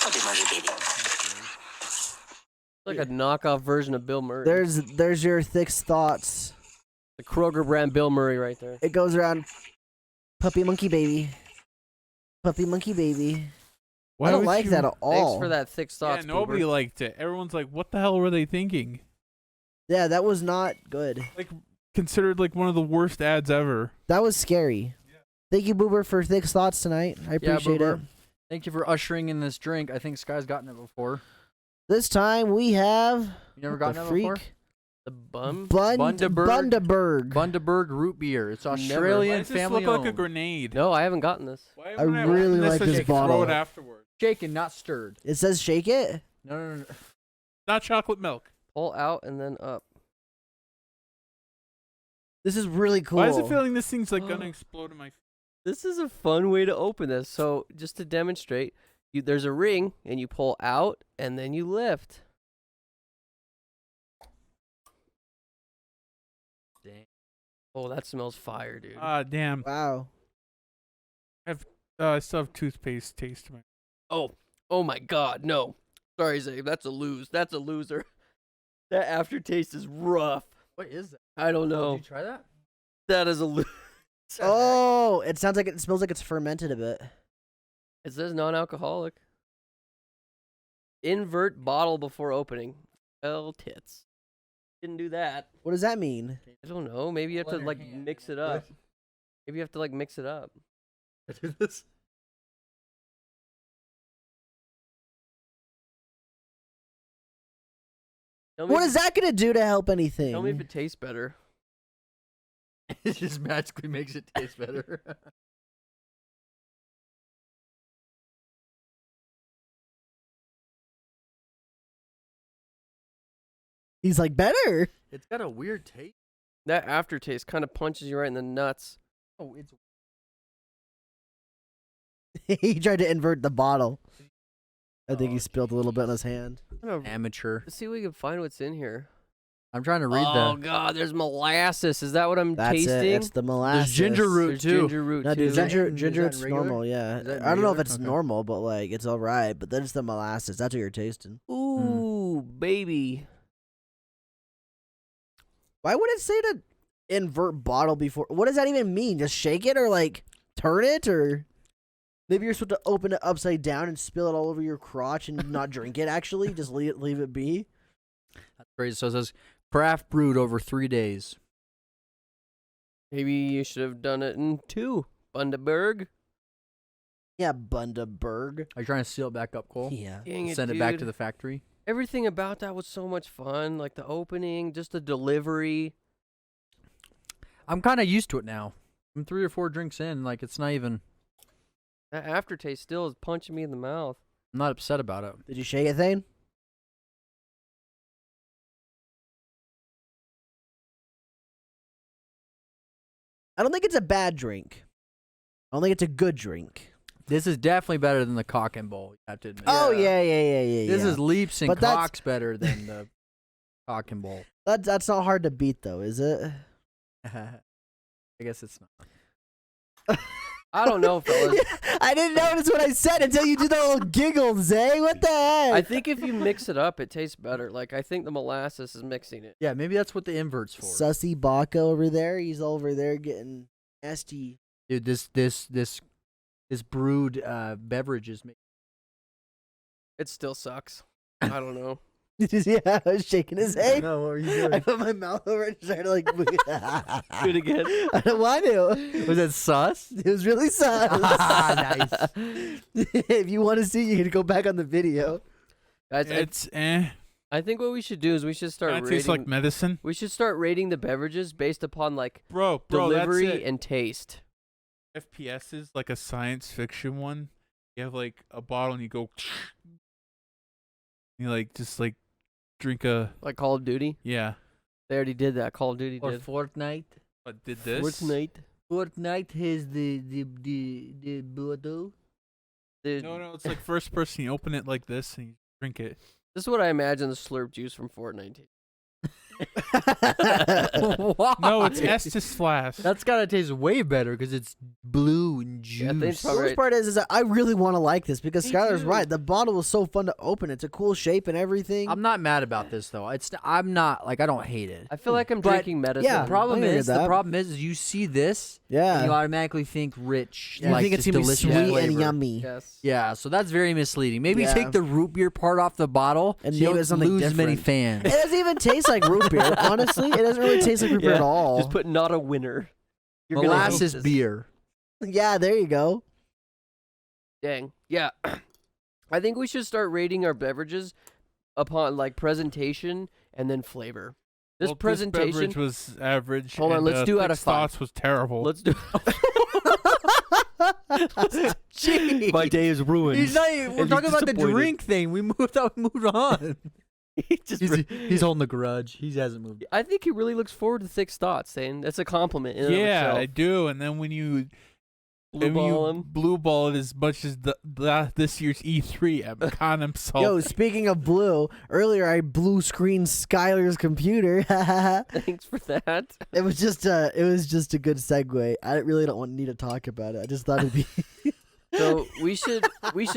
Puppy monkey baby. Like a knockoff version of Bill Murray. There's your thick thoughts. The Kroger brand Bill Murray right there. It goes around. Puppy, monkey, baby. Puppy, monkey, baby. Why I don't would like you- that at all. Thanks for that thick Yeah, thoughts. nobody Boober. liked it. Everyone's like, "What the hell were they thinking?" Yeah, that was not good. Like, considered like one of the worst ads ever. That was scary. Thank you, Boober, for thick thoughts tonight. I appreciate Boober. it. Thank you for ushering in this drink. I think Sky's gotten it before. This time we have You never what gotten the it freak? before? The bum. Bundaberg. Bundaberg root beer. It's Never. Why Australian does this family look owned. like a grenade? No, I haven't gotten this. Why I would really open like so this you can bottle. Throw it afterwards. Shaken, not stirred. It says shake it. No. Not chocolate milk. Pull out and then up. This is really cool. Why is it feeling this thing's like gonna explode in my? This is a fun way to open this. So just to demonstrate, there's a ring and you pull out and then you lift. Dang. Oh, that smells fire, dude. Ah, damn. Wow. I still have toothpaste taste in my. Oh my God, no. Sorry, Zay, that's a lose. That's a loser. That aftertaste is rough. What is that? I don't know. Did you try that? That is a lose. Oh, it sounds like it smells like it's fermented a bit. It says non-alcoholic. Invert bottle before opening. Hell tits. Didn't do that. What does that mean? I don't know. Maybe you have to Blend your like hand. mix it up. Maybe you have to like mix it up. Do this. Tell me What if is that gonna do to help anything? Tell me if it tastes better. It just magically makes it taste better. He's like, better. It's got a weird taste. That aftertaste kind of punches you right in the nuts. Oh, it's He tried to invert the bottle. I think Oh, he spilled a little bit on his hand. I'm gonna amateur. see if we can find what's in here. I'm trying to read Oh the. God, there's molasses. Is that what I'm That's tasting? it. It's the molasses. ginger root. There's too. ginger root No, too. dude, ginger, Is ginger, that it's regular? normal. Yeah, Is that I don't know if regular? it's Okay. normal, but like it's all right. But then it's the molasses. That's what you're tasting. Ooh, baby. Why would it say to invert bottle before? What does that even mean? Just shake it or like turn it or? Maybe you're supposed to open it upside down and spill it all over your crotch and not drink it. Actually, just leave it be. That's crazy. So it says craft brewed over 3 days. Maybe you should have done it in 2. Bundaberg. Yeah, Bundaberg. Are you trying to seal it back up, Cole? Yeah. Dang it, Send it back dude. to the factory. Everything about that was so much fun. Like the opening, just the delivery. I'm kind of used to it now. I'm 3 or 4 drinks in. Like it's not even. That aftertaste still is punching me in the mouth. I'm not upset about it. Did you shake it, Thane? I don't think it's a bad drink. I don't think it's a good drink. This is definitely better than the cock and bowl. You have to admit. Oh yeah. This is leaps and But that's- cocks better than the cock and bowl. that's not hard to beat though, is it? I guess it's not. I don't know, fellas. I didn't notice what I said until you did the little giggles, eh? What the heck? I think if you mix it up, it tastes better. Like I think the molasses is mixing it. Yeah, maybe that's what the invert's for. Sussy Baca over there. He's over there getting nasty. Dude, this brewed beverage is. It still sucks. I don't know. Yeah, I was shaking his head. No, what were you doing? I put my mouth over it and tried to like Do it again. I don't want to. Was that sus? It was really sus. Nice. If you want to see, you can go back on the video. Guys, It's I think what we should do is we should start That rating. tastes like medicine, We should start rating the beverages based upon like bro. delivery That's it. and taste. FPS is like a science fiction one. You have like a bottle and you go. You like just like drink a Like Call of Duty. yeah. They already did that. Call of Duty Or did. Fortnite? But did this? Fortnite. Fortnite has the bottle. Dude, No, it's like first person. You open it like this and you drink it. this is what I imagine the slurp juice from Fortnite. tastes. No, it's Estes Flask. That's gotta taste way better because it's blue and Yeah, I think juice. it's The probably worst part is that I really want to like this because Me Skylar's too. right. The bottle was so fun to open. It's a cool shape and everything. I'm not mad about this though. I'm not like I don't hate it. I feel like I'm But, drinking medicine. yeah, The problem I hear is that. you see this and yeah. you automatically think rich. You like think it's just gonna be delicious sweet flavor. and yummy. Yes. Yeah, so that's very misleading. Maybe Yeah. take the root beer part off the bottle And so you name it don't something lose many different. fans. It doesn't even taste like root beer. Honestly, it doesn't really taste like root beer at all. Just put not a winner. You're gonna hate Molasses this. beer. Yeah, there you go. Dang. Yeah. I think we should start rating our beverages upon like presentation and then flavor. This Well, presentation. This beverage was average. Hold on, and, let's do out Thick of 5. Thoughts was terrible. Let's do. Jeez. My day is ruined. He's not even, we're And talking he's about the disappointed. drink thing. We moved on. Just he's holding the grudge. He hasn't moved. I think he really looks forward to Thick Thoughts, saying that's a compliment. In Yeah, I and do. And then when you of itself. Blue ball him. blue ball it as much as this year's E3 at McCon himself. Yo, speaking of blue, earlier I blue screened Skylar's computer. Thanks for that. It was just a good segue. I really don't need to talk about it. I just thought it'd be. So we should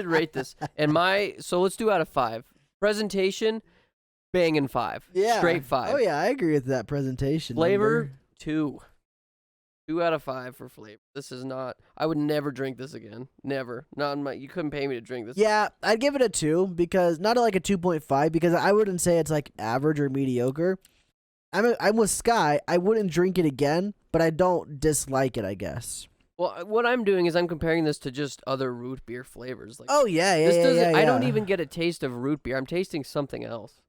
rate this. And so let's do out of 5. Presentation, banging 5. Yeah. Straight 5. Oh yeah, I agree with that presentation. Flavor, number. 2. 2 out of 5 for flavor. This is not. I would never drink this again. Never. Not in my. You couldn't pay me to drink this. Yeah, I'd give it a 2 because not like a 2.5 because I wouldn't say it's like average or mediocre. I'm with Sky. I wouldn't drink it again, but I don't dislike it. I guess. Well, what I'm doing is I'm comparing this to just other root beer flavors. Like Oh yeah, yeah, this yeah, doesn't. yeah, I don't yeah. even get a taste of root beer. I'm tasting something else.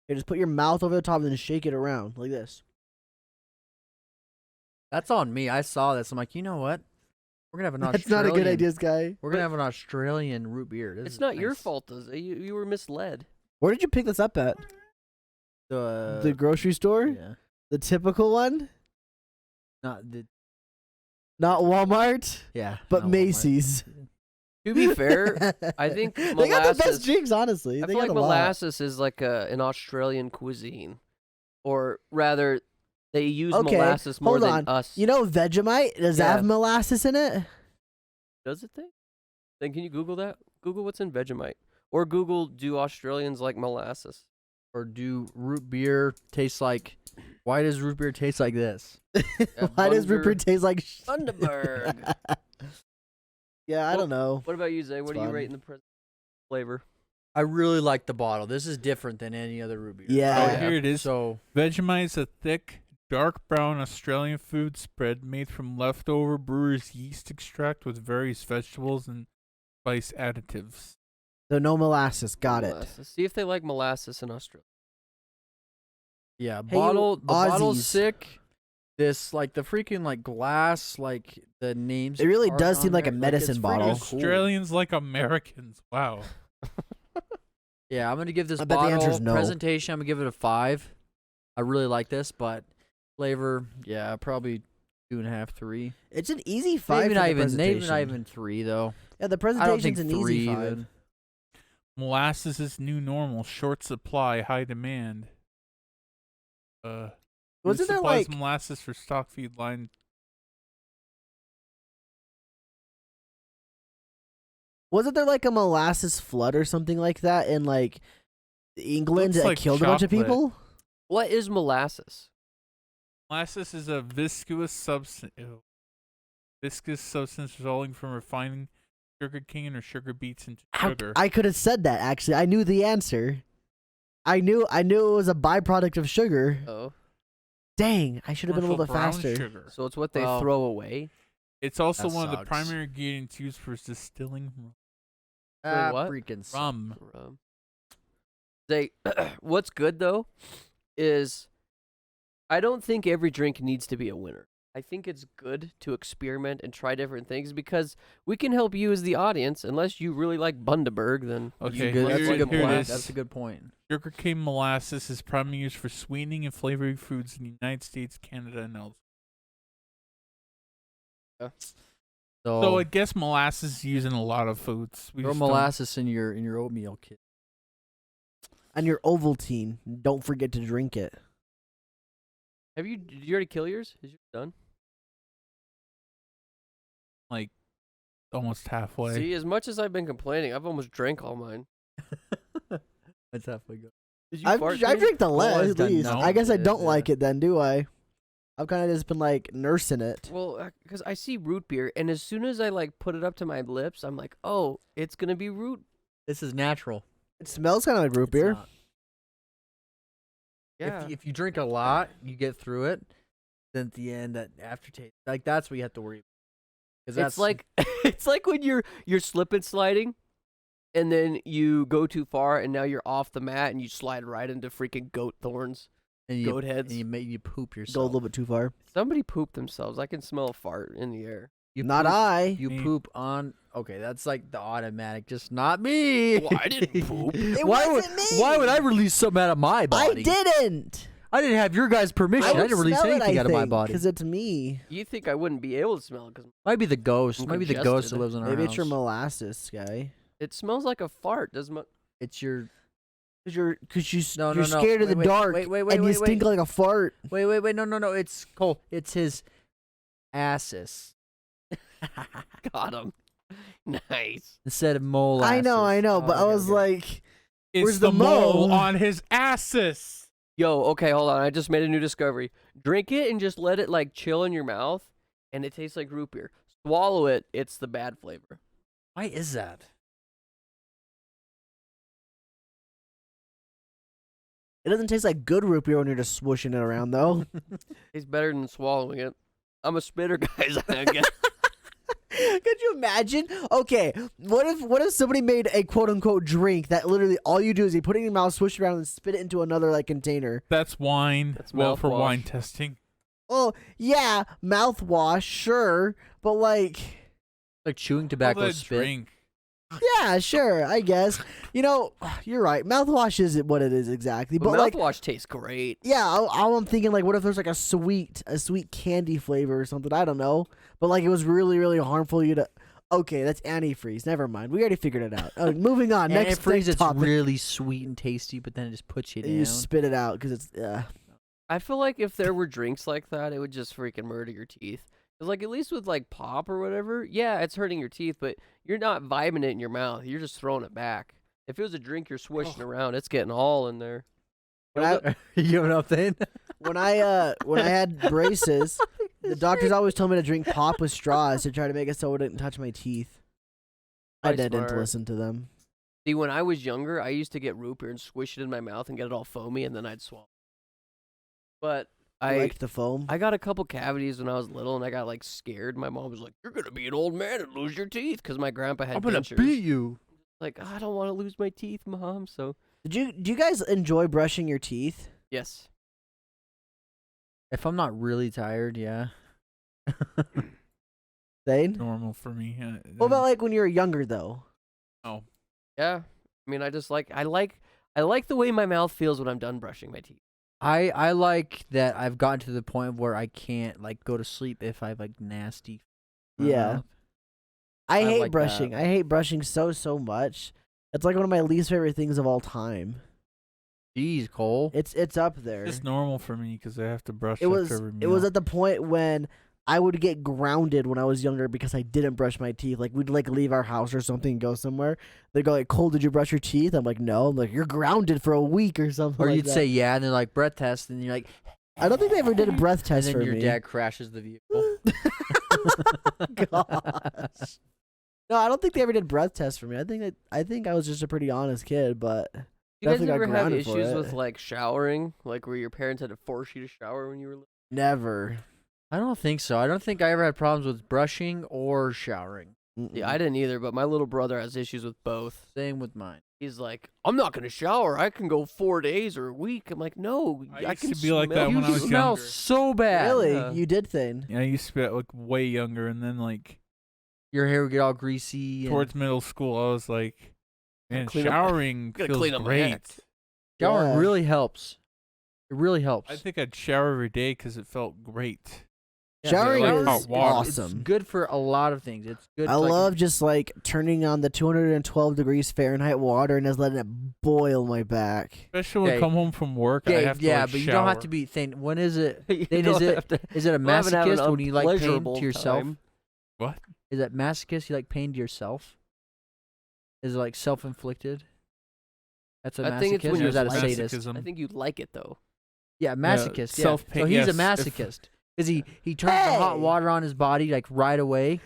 Okay, just put your mouth over the top and then shake it around like this. That's on me. I saw this. I'm like, you know what? We're gonna have an That's Australian. not a good idea, Sky. We're gonna have an Australian root beer. This It's is not your nice. fault, though. You were misled. Where did you pick this up at? The grocery store? Yeah. The typical one? Not the. Not Walmart, Yeah. but not Walmart. Macy's. To be fair, I think they got the molasses- best drinks, honestly. I They feel got like a lot. molasses is like an Australian cuisine, or rather, they use Okay, molasses more hold than on. us. You know Vegemite? Does that Yeah. have molasses in it? Does it? Then can you Google that? Google what's in Vegemite, or Google do Australians like molasses? Or do root beer taste like? Why does root beer taste like this? Why does Bunger- Rupert taste like Thunderbird. Yeah, I Well, don't know. What about you, Zay? What It's are you fun. rating the flavor? I really like the bottle. This is different than any other root beer. Yeah. Oh, yeah. here it is. So Vegemite is a thick, dark brown Australian food spread made from leftover brewer's yeast extract with various vegetables and spice additives. So no molasses. Got it. Molasses. See if they like molasses in Australia. yeah, Hey, you bottle. The bottle's Aussies. sick. This like the freaking like glass like the names. It really are does seem on like a there, medicine it's bottle. freaking cool. Australians like Americans. Wow. Yeah, I'm gonna give this I bet the bottle answer's no. presentation. I'm gonna give it a 5. I really like this, but flavor, yeah, probably 2.5, 3. It's an easy 5 Maybe for not the even. Maybe not presentation. even 3 though. Yeah, the I don't presentation's think an 3 easy 5. even. Molasses is new normal. Short supply, high demand. Wasn't there, supplies like- molasses for stock feed line? Wasn't there like a molasses flood or something like that in like England Looks that like killed a bunch of chocolate. people? What is molasses? Molasses is a viscous substance. Viscous substance resulting from refining sugar cane or sugar beets into sugar. I could have said that actually. I knew the answer. I knew it was a byproduct of sugar. Oh, Dang, I should have been a little bit Commercial brown faster. sugar. so it's what they Well, throw away. It's also That one of the sucks. primary ingredients used for distilling what? Freaking sucks. rum. They, what's good though, is I don't think every drink needs to be a winner. I think it's good to experiment and try different things because we can help you as the audience. Unless you really like Bundaberg, then Okay, Good- let's that's a look good at here it point. is. That's a good point. Sugarcane molasses is primarily used for sweetening and flavoring foods in the United States, Canada, and elsewhere. So I guess molasses is used in a lot of foods. We throw just don't- molasses in your oatmeal kit. And your Ovaltine, don't forget to drink it. did you already kill yours? Is yours done? like almost halfway. See, as much as I've been complaining, I've almost drank all mine. That's halfway good. Did you I've fart, I Dave? drink the I've less, done at least. no. I guess I Yeah, don't yeah. like it then, do I? I've kind of just been like nursing it. Well, because I see root beer, and as soon as I like put it up to my lips, I'm like, oh, it's gonna be root. This is natural. It smells kind of like root It's beer. not. Yeah. If you drink a lot, you get through it. Then at the end, that aftertaste, like that's what you have to worry about. 'Cause that's It's like it's like when you're slip and sliding, and then you go too far, and now you're off the mat, and you slide right into freaking goat thorns, and you, goat heads. and you poop Go a yourself. little bit too far. Somebody pooped themselves. I can smell a fart in the air. You Not poop, I. You Me. poop on. Okay, that's like the automatic. Just not me. Well, I didn't poop. It why wasn't would me. Why would I release something out of my body? I didn't. I didn't have your guys' permission. I, would didn't release smell it, anything out of my body. because it's me. You think I wouldn't be able to smell it because Might be the ghost. I'm Might be the ghost congested. that lives in our Maybe house. it's your molasses guy. it smells like a fart. Does It's your. Because you're No, you're no, no. scared of the Wait, dark wait, and you stink like a fart. Wait. No. It's Cole. It's his asses got him? Nice. instead of molasses. I know, but I was like, It's where's the the mole mole? on his asses. Yo, okay, hold on. I just made a new discovery. Drink it and just let it like chill in your mouth, and it tastes like root beer. Swallow it, it's the bad flavor. Why is that? it doesn't taste like good root beer when you're just swooshing it around, though. Tastes better than swallowing it. I'm a spitter, guys. I guess. Could you imagine? Okay, what if somebody made a quote unquote drink that literally all you do is you put it in your mouth, swish it around, and spit it into another like container? That's wine. That's well, for mouthwash. wine testing. Well, yeah, mouthwash, sure, but like, Like chewing Call tobacco that a spit. drink. yeah, sure, I guess. You know, you're right. Mouthwash isn't what it is exactly, But but like, mouthwash tastes great. yeah, all I'm thinking like, what if there's like a sweet candy flavor or something? I don't know, but like it was really, really harmful to you to. Okay, that's antifreeze. Never mind. We already figured it out. Moving on. Next Antifreeze, it's topic. really sweet and tasty, but then it just puts you down. You spit it out because it's. I feel like if there were drinks like that, it would just freaking murder your teeth. 'Cause like at least with like pop or whatever, yeah, it's hurting your teeth, but you're not vibing it in your mouth. You're just throwing it back. If it was a drink you're swishing around, it's getting all in there. When I, Are you giving up then? when I had braces, the doctors always told me to drink pop with straws to try to make it so it didn't touch my teeth. I Probably didn't smart. listen to them. See, when I was younger, I used to get root beer and squish it in my mouth and get it all foamy, and then I'd swallow. But I I liked the foam. I got a couple cavities when I was little, and I got like scared. My mom was like, "You're gonna be an old man and lose your teeth," because my grandpa had I'm gonna dentures. beat you. Like, I don't want to lose my teeth, Mom. So Do you guys enjoy brushing your teeth? yes, If I'm not really tired, yeah. Zane? Normal for me. What about like when you were younger though? Oh, yeah. I mean, I like the way my mouth feels when I'm done brushing my teeth. I like that I've gotten to the point where I can't like go to sleep if I have like nasty. in my Yeah. mouth. I I hate like brushing. that. I hate brushing so much. It's like one of my least favorite things of all time. Jeez, Cole. It's up there. it's normal for me because I have to brush It was after every it was meal. at the point when I would get grounded when I was younger because I didn't brush my teeth. Like we'd like leave our house or something and go somewhere. They'd go like, "Cole, did you brush your teeth?" I'm like, "No." I'm like, "You're grounded for a week or something." Or like you'd that. say yeah, and they're like breath test, and you're like, I don't think they ever did a breath and test then for your me. dad crashes the vehicle. Gosh. No, I don't think they ever did breath tests for me. I think I was just a pretty honest kid, but You guys Definitely got ever have grounded for issues it. with like showering, like where your parents had to force you to shower when you were little? never. I don't think so. I don't think I ever had problems with brushing or showering. Yeah, I didn't either, but my little brother has issues with both. Same with mine. He's like, I'm not gonna shower. I can go 4 days or a week. I'm like, no, I I used can to be like that smell when I you. was smell younger. so bad. Really? Yeah. You did thing. Yeah, I used to be like way younger, and then like Your hair would get all greasy. towards middle school, I was like, man, clean up my- showering gotta feels clean up my great. act. Showering Yeah. really helps. It really helps. I think I'd shower every day because it felt great. Showering like is hot water. It's awesome. good for a lot of things. It's good. I like, love just like turning on the 212 degrees Fahrenheit water and just letting it boil my back. Especially when I Okay. come home from work, I Yeah, have to yeah, like, but you don't have shower. to be thin. When is it? You Then don't is it have to- is it a I'm having an masochist when you like pain unpleasurable to yourself? time. What? Is that masochist? You like pain to yourself? Is it like self-inflicted? That's a I think it's masochist, when or you is that a like it. sadist? Masochism. I think you'd like it though. Yeah, masochist. Yeah, self-pain, so he's a yes, if- masochist because he turns the hot Hey! water on his body like right away.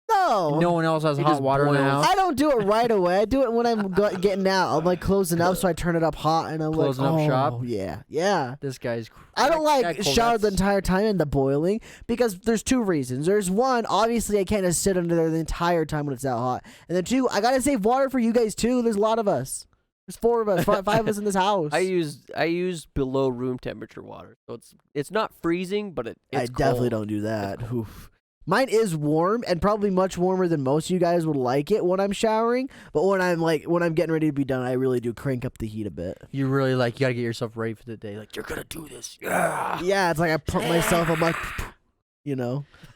No. No one else has He hot just water in the boils. house. I don't do it right away. I do it when I'm getting out. I'm like closing up, so I turn it up hot, and I'm Closing like, up oh, shop? yeah, yeah. This guy's. I don't that like cold, shower the that's- entire time in the boiling because there's two reasons. There's one, obviously I can't just sit under there the entire time when it's that hot, and then two, I gotta save water for you guys too. There's a lot of us. There's 4 of us, five of us in this house. I use below room temperature water, so it's not freezing, but it's I definitely cold. don't do that. Oof. Mine is warm and probably much warmer than most of you guys would like it when I'm showering. But when I'm getting ready to be done, I really do crank up the heat a bit. You really you gotta get yourself ready for the day. Like you're gonna do this. Yeah. Yeah, it's like I pump myself. I'm like,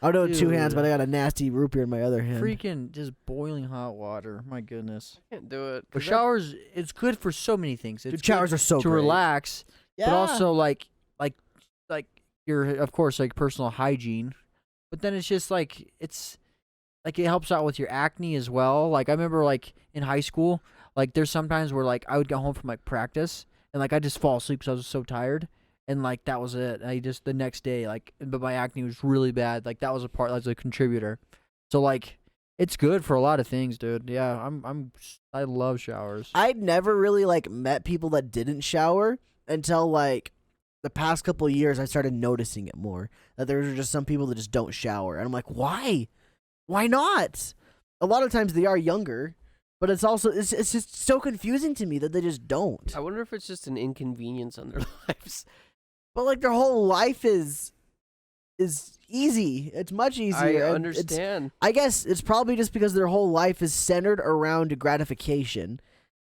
I'll do it with 2 hands, Dude. but I got a nasty root beer in my other hand. Freaking just boiling hot water. My goodness. I can't do it. But 'cause showers, it's good for so many things. It's Dude, showers good are so to great. relax, Yeah. but also like your of course like personal hygiene. But then it's just like it's like it helps out with your acne as well. Like I remember like in high school, like there's sometimes where like I would go home from like practice and like I just fall asleep because I was so tired. And like that was it. I just the next day but my acne was really bad. Like that was a contributor. So like it's good for a lot of things, dude. Yeah, I love showers. I'd never really like met people that didn't shower until like the past couple of years. I started noticing it more that there's just some people that just don't shower, and I'm like, why? Why not? A lot of times they are younger, but it's just so confusing to me that they just don't. I wonder if it's just an inconvenience on their lives. But like their whole life is easy. It's much easier. I and it's- understand. I guess it's probably just because their whole life is centered around gratification,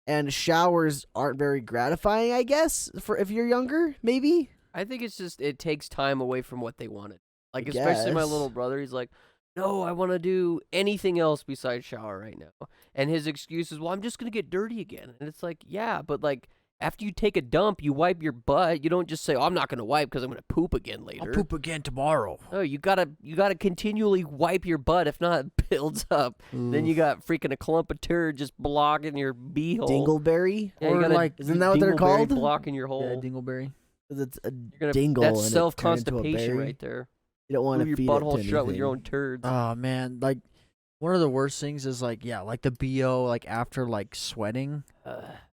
and showers aren't very gratifying. I guess for if you're younger, maybe. I think it's just it takes time away from what they wanted. Like I especially my guess. little brother, he's like, "No, I want to do anything else besides shower right now." And his excuse is, "Well, I'm just gonna get dirty again." And it's like, yeah, but like after you take a dump, you wipe your butt. You don't just say, "Oh, I'm not gonna wipe because I'm gonna poop again later." I'll poop again tomorrow. No, you gotta continually wipe your butt. If not, it builds up. Then you got freaking a clump of turd just blocking your beehole. Dingleberry. Yeah, you Or got a like- Isn't that what they're dingleberry called? Blocking your Yeah, hole. dingleberry. 'Cause it's a You're gonna, dingle. that's and it self turned into a constipation berry. right there. You don't want Glue to your feed it butthole to shut with your own anything. turds. Oh man, like one of the worst things is like like the BO like after like sweating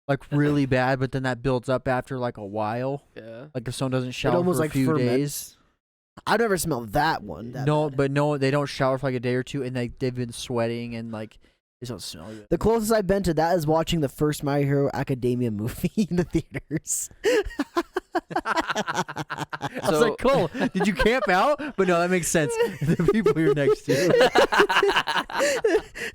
like really bad, but then that builds up after like a while. Yeah. Like if someone doesn't It shower almost for a like few days. ferments. I've never smelled that one. that No, bad. but no, they don't shower for like a day or two, and they've been sweating and like they don't smell good. The closest I've been to that is watching the first My Hero Academia movie in the theaters. I was like, cool. Did you camp out? But no, that makes sense. The people you're next to.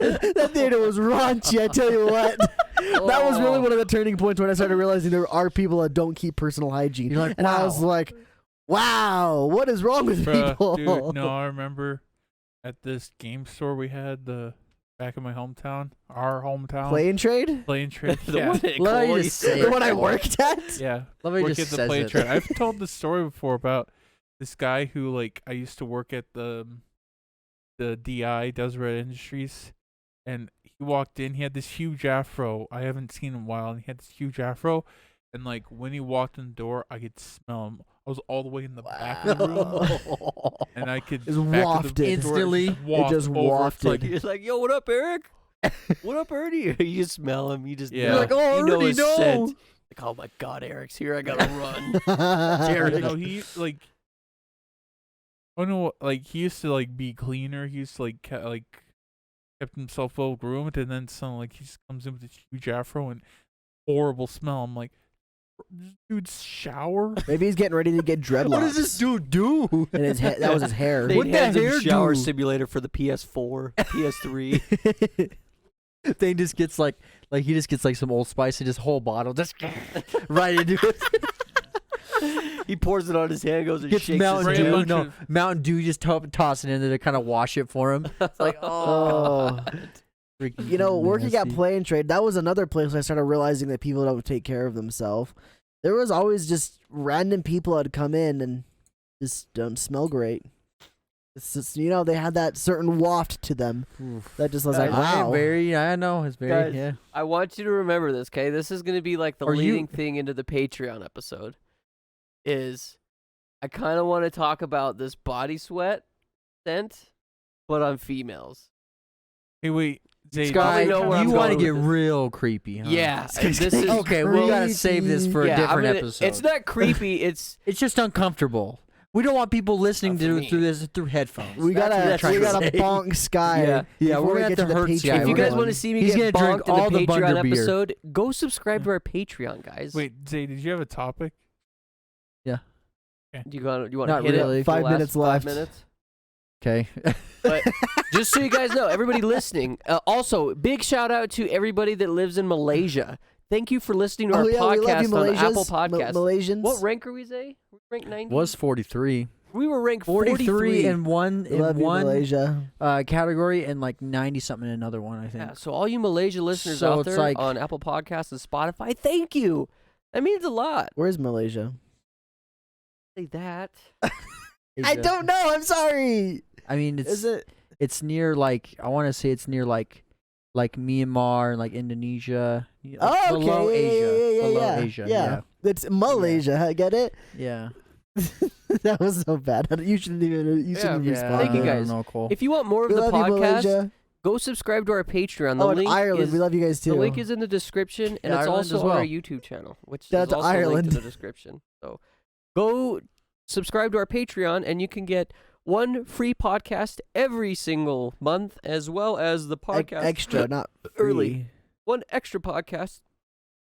That theater was raunchy, I tell you what. That was really one of the turning points when I started realizing there are people that don't keep personal hygiene. You're like, and I was wow. like, wow, what is wrong with people? Dude, no, I remember at this game store we had back in my hometown, our hometown. Play and trade? Play and trade. The yeah. one that Let me Chloe just said. say The one I worked at? Yeah. Let me Work just at the says play and it. trade. I've told the story before about this guy who like I used to work at the DI, Deseret Industries, and he walked in. He had this huge afro. I haven't seen him in a while, and he had this huge afro. And like when he walked in the door, I could smell him. I was all the way in the back of the room, and I could It's back of wafted. the door, Instantly. waft just over. It's wafted. like, He's like, "Yo, what up, Eric? What up, Ernie?" You smell him. You just Yeah. know. You're like, "Oh, you know Ernie, his no." scent. Like, oh my God, Eric's here. I gotta run. Jared. no, he like. I don't know. Like he used to like be cleaner. He used to like kept himself well groomed, and then some like he just comes in with this huge afro and horrible smell. I'm like, dude's shower. Maybe he's getting ready to get dreadlocks. What does this dude do? And that was his hair. They What the hands him hair shower do? simulator for the PS4, PS3. Thing just gets like he just gets like some Old Spice and just whole bottle just right into it. He pours it on his hand, goes and Gets shakes Mountain Spray a his Dew. hand. bunch No, of- Mountain Dew just toss it in there to kind of wash it for him. It's like, Oh. freaking You know, working at nasty. Play and Trade, that was another place where I started realizing that people don't take care of themselves. There was always just random people that'd come in and just don't smell great. It's just, you know, they had that certain waft to them that just was like, I am wow. very, I know it's very, Guys, yeah. I want you to remember this, okay? This is going to be like the Are you- leading thing into the Patreon episode. Is I kind of want to talk about this body sweat scent, but on females. Hey, wait, Zay, Sky, know where I'm you want to going get with this. real creepy, huh? Yeah, and this is Okay, we gotta save this for yeah, a different I'm gonna- episode. It's not creepy. It's It's just uncomfortable. We don't want people listening Not for to me. through this through headphones. We That's what gotta we're trying to we gotta say. bonk Sky. Yeah. Yeah, before we're we gonna get have to the hurt Patreon Sky. if you We're guys gonna- want to see me He's get gonna drink bonked in all the the Patreon Bunder beer. episode, go subscribe to our Patreon, guys. Wait, Zay, did you have a topic? Do you want to Not hit really. it? For the 5 last minutes 5 left. minutes? Okay. But just so you guys know, everybody listening, also big shout out to everybody that lives in Malaysia. Thank you for listening to our we love you, podcast on Apple Malaysians. Podcasts. Malaysians. What rank are we, Zay? We ranked 90? Was 43. We were ranked 43 43 in one We love you, Malaysia. category and like 90 something in another one, I think. Yeah, so all you Malaysia listeners So out it's there like- on Apple Podcasts and Spotify, thank you. That means a lot. Where's Malaysia? Say that. I don't know. I'm sorry. I mean, Is it's it? it's near like I want to say it's near like Myanmar and like Indonesia. Oh, okay. Below yeah, Asia. yeah, Below yeah, Asia. Yeah. It's Malaysia. I get it. Yeah. That was so bad. You shouldn't even. You shouldn't Yeah. respond. Thank you, to that. guys. I don't know, Cole. If you want more of We the love you, podcast, Malaysia. go subscribe to our Patreon. The Oh, and link Ireland. is We love you guys too. the link is in the description, and Yeah, it's Ireland also as on our well. YouTube channel, which Shout out is to also linked Ireland. in the description. So go subscribe to our Patreon, and you can get one free podcast every single month, as well as the podcast extra, not early. free. One extra podcast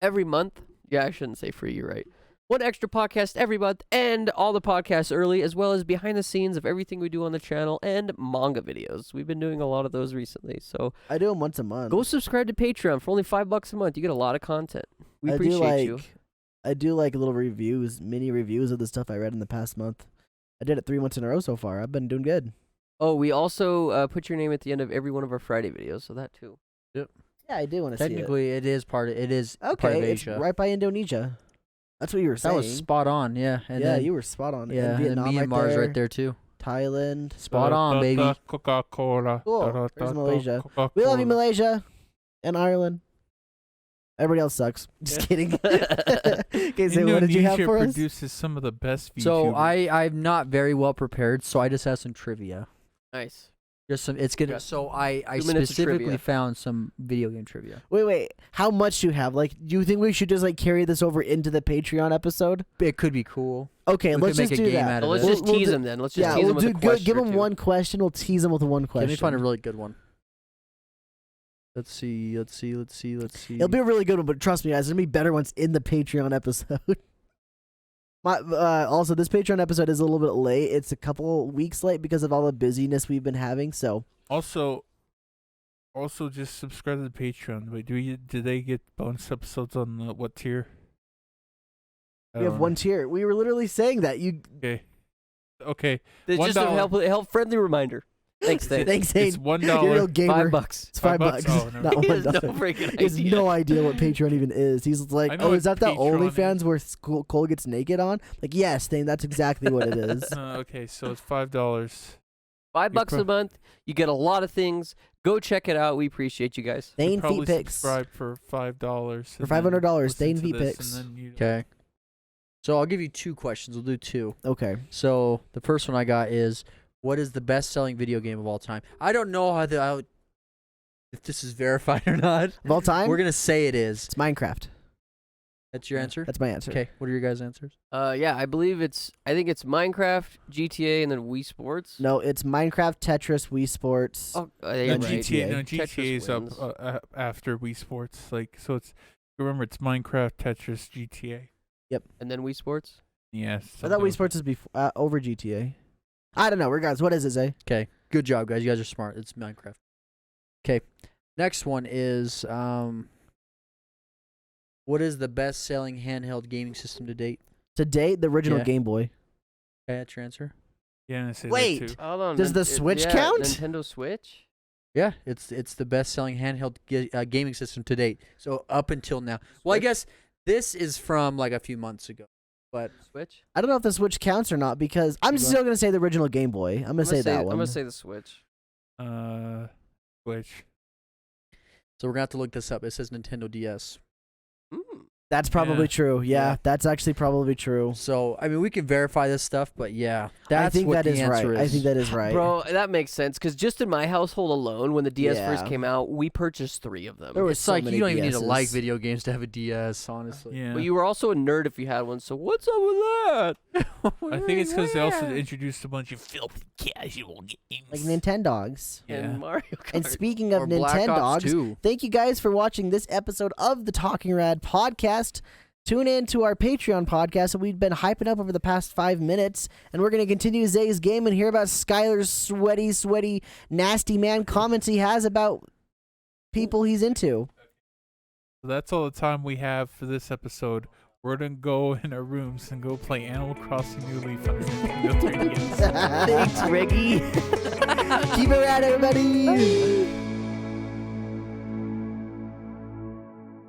every month. Yeah, I shouldn't say free. You're right. One extra podcast every month, and all the podcasts early, as well as behind the scenes of everything we do on the channel and manga videos. We've been doing a lot of those recently. So I do them once a month. go subscribe to Patreon for only $5 a month. You get a lot of content. We I appreciate do like, you. I do like little reviews, mini reviews of the stuff I read in the past month. I did it 3 months in a row so far. I've been doing good. Oh, we also put your name at the end of every one of our Friday videos, so that too. Yeah, I do want to see it. Technically, it is part of part Okay, of it's Asia. right by Indonesia. That's what you were That saying. was spot on, yeah. And yeah, then, you were spot on. yeah, and Vietnam and Myanmar's right there too. Thailand. Spot on, baby. Coca-Cola. Cool. Where's Malaysia? We love you, Malaysia and Ireland. Everybody else sucks. Just kidding. Okay, so what did you have Indonesia for us? produces some of the best VTubers. So I'm not very well prepared, so I just have some trivia. Nice. Just some. It's gonna. Okay. So I 2 minutes of specifically trivia. found some video game trivia. Wait. How much do you have? Like, do you think we should just like carry this over into the Patreon episode? It could be cool. Okay, We let's could make just a do game that. out So of let's it. just We'll tease do- them then. Let's just Yeah, tease we'll them with a question. give or them two. one question. We'll tease them with one question. Let me find a really good one. Let's see. It'll be a really good one, but trust me, guys, there'll be better ones in the Patreon episode. Also, this Patreon episode is a little bit late. It's a couple weeks late because of all the busyness we've been having. So Also, just subscribe to the Patreon. Wait, do they get bonus episodes on what tier? I we have don't one tier. We were literally saying that. You know. Okay. It's just a $1. help friendly reminder. Thanks, Dave. thanks, It's Zane. $1. You're a real gamer. $5. It's $5. Oh, never Not He has no $1. freaking He has idea. no idea what Patreon even is. He's like, I know oh, what is that that Patreon OnlyFans is. where Cole gets naked on? Like, yes, Thane, that's exactly what it is. Okay, so it's $5. $5 a pro- month. You get a lot of things. Go check it out. We appreciate you guys. Thane Probably feet pics. subscribe for $5. For $500, Dane feet V-Pics. Okay. So I'll give you 2 questions. We'll do 2. Okay. So the first one I got is, what is the best-selling video game of all time? I don't know if this is verified or not. Of all time, We're gonna say it is. it's Minecraft. That's your answer. That's my answer. Okay. What are your guys' answers? Yeah, I think it's Minecraft, GTA, and then Wii Sports. No, it's Minecraft, Tetris, Wii Sports. Oh, No, yeah, right. GTA, GTA. GTA is Tetris wins. up after Wii Sports. Like, so it's Remember, it's Minecraft, Tetris, GTA. And then Wii Sports. Yes. I thought Wii Sports is over GTA. I don't know. Regardless, what is it, Zay? Okay, good job, guys. You guys are smart. It's Minecraft. Okay, next one is what is the best-selling handheld gaming system to date? To date, the original Yeah. Game Boy. Okay, that's your answer. Yeah, I say Wait. that too. Hold on. Does the Switch count? Nintendo Switch. Yeah, it's the best-selling handheld gaming system to date. So up until now. Well, I Switch? guess this is from like a few months ago, but Switch. I don't know if the Switch counts or not because I'm You go. still gonna say the original Game Boy. I'm gonna say that one. I'm gonna say the Switch. Switch. so we're gonna have to look this up. It says Nintendo DS. Mm. That's probably Yeah. true. Yeah, Yeah. that's actually probably true. So I mean, we can verify this stuff, but yeah, I that's think what that the is answer right. is. I think that is right. Bro, that makes sense because just in my household alone, when the DS first Yeah. came out, we purchased 3 of them. There was It's so like many you don't even need to like DSs. video games to have a DS, honestly. Yeah. But you were also a nerd if you had one. So what's up with that? I think it's because they also introduced a bunch of filthy casual games. Like Nintendogs. Yeah. And Mario Kart. And speaking of Or Black Ops Nintendogs, 2. thank you guys for watching this episode of the Talking Rad podcast. Tune in to our Patreon podcast that we've been hyping up over the past 5 minutes, and we're going to continue Zay's game and hear about Skylar's sweaty, nasty man comments he has about people he's into. So that's all the time we have for this episode. We're gonna go in our rooms and go play Animal Crossing New Leaf on the Nintendo 3DS. Thanks, Ricky. Keep it rad, everybody.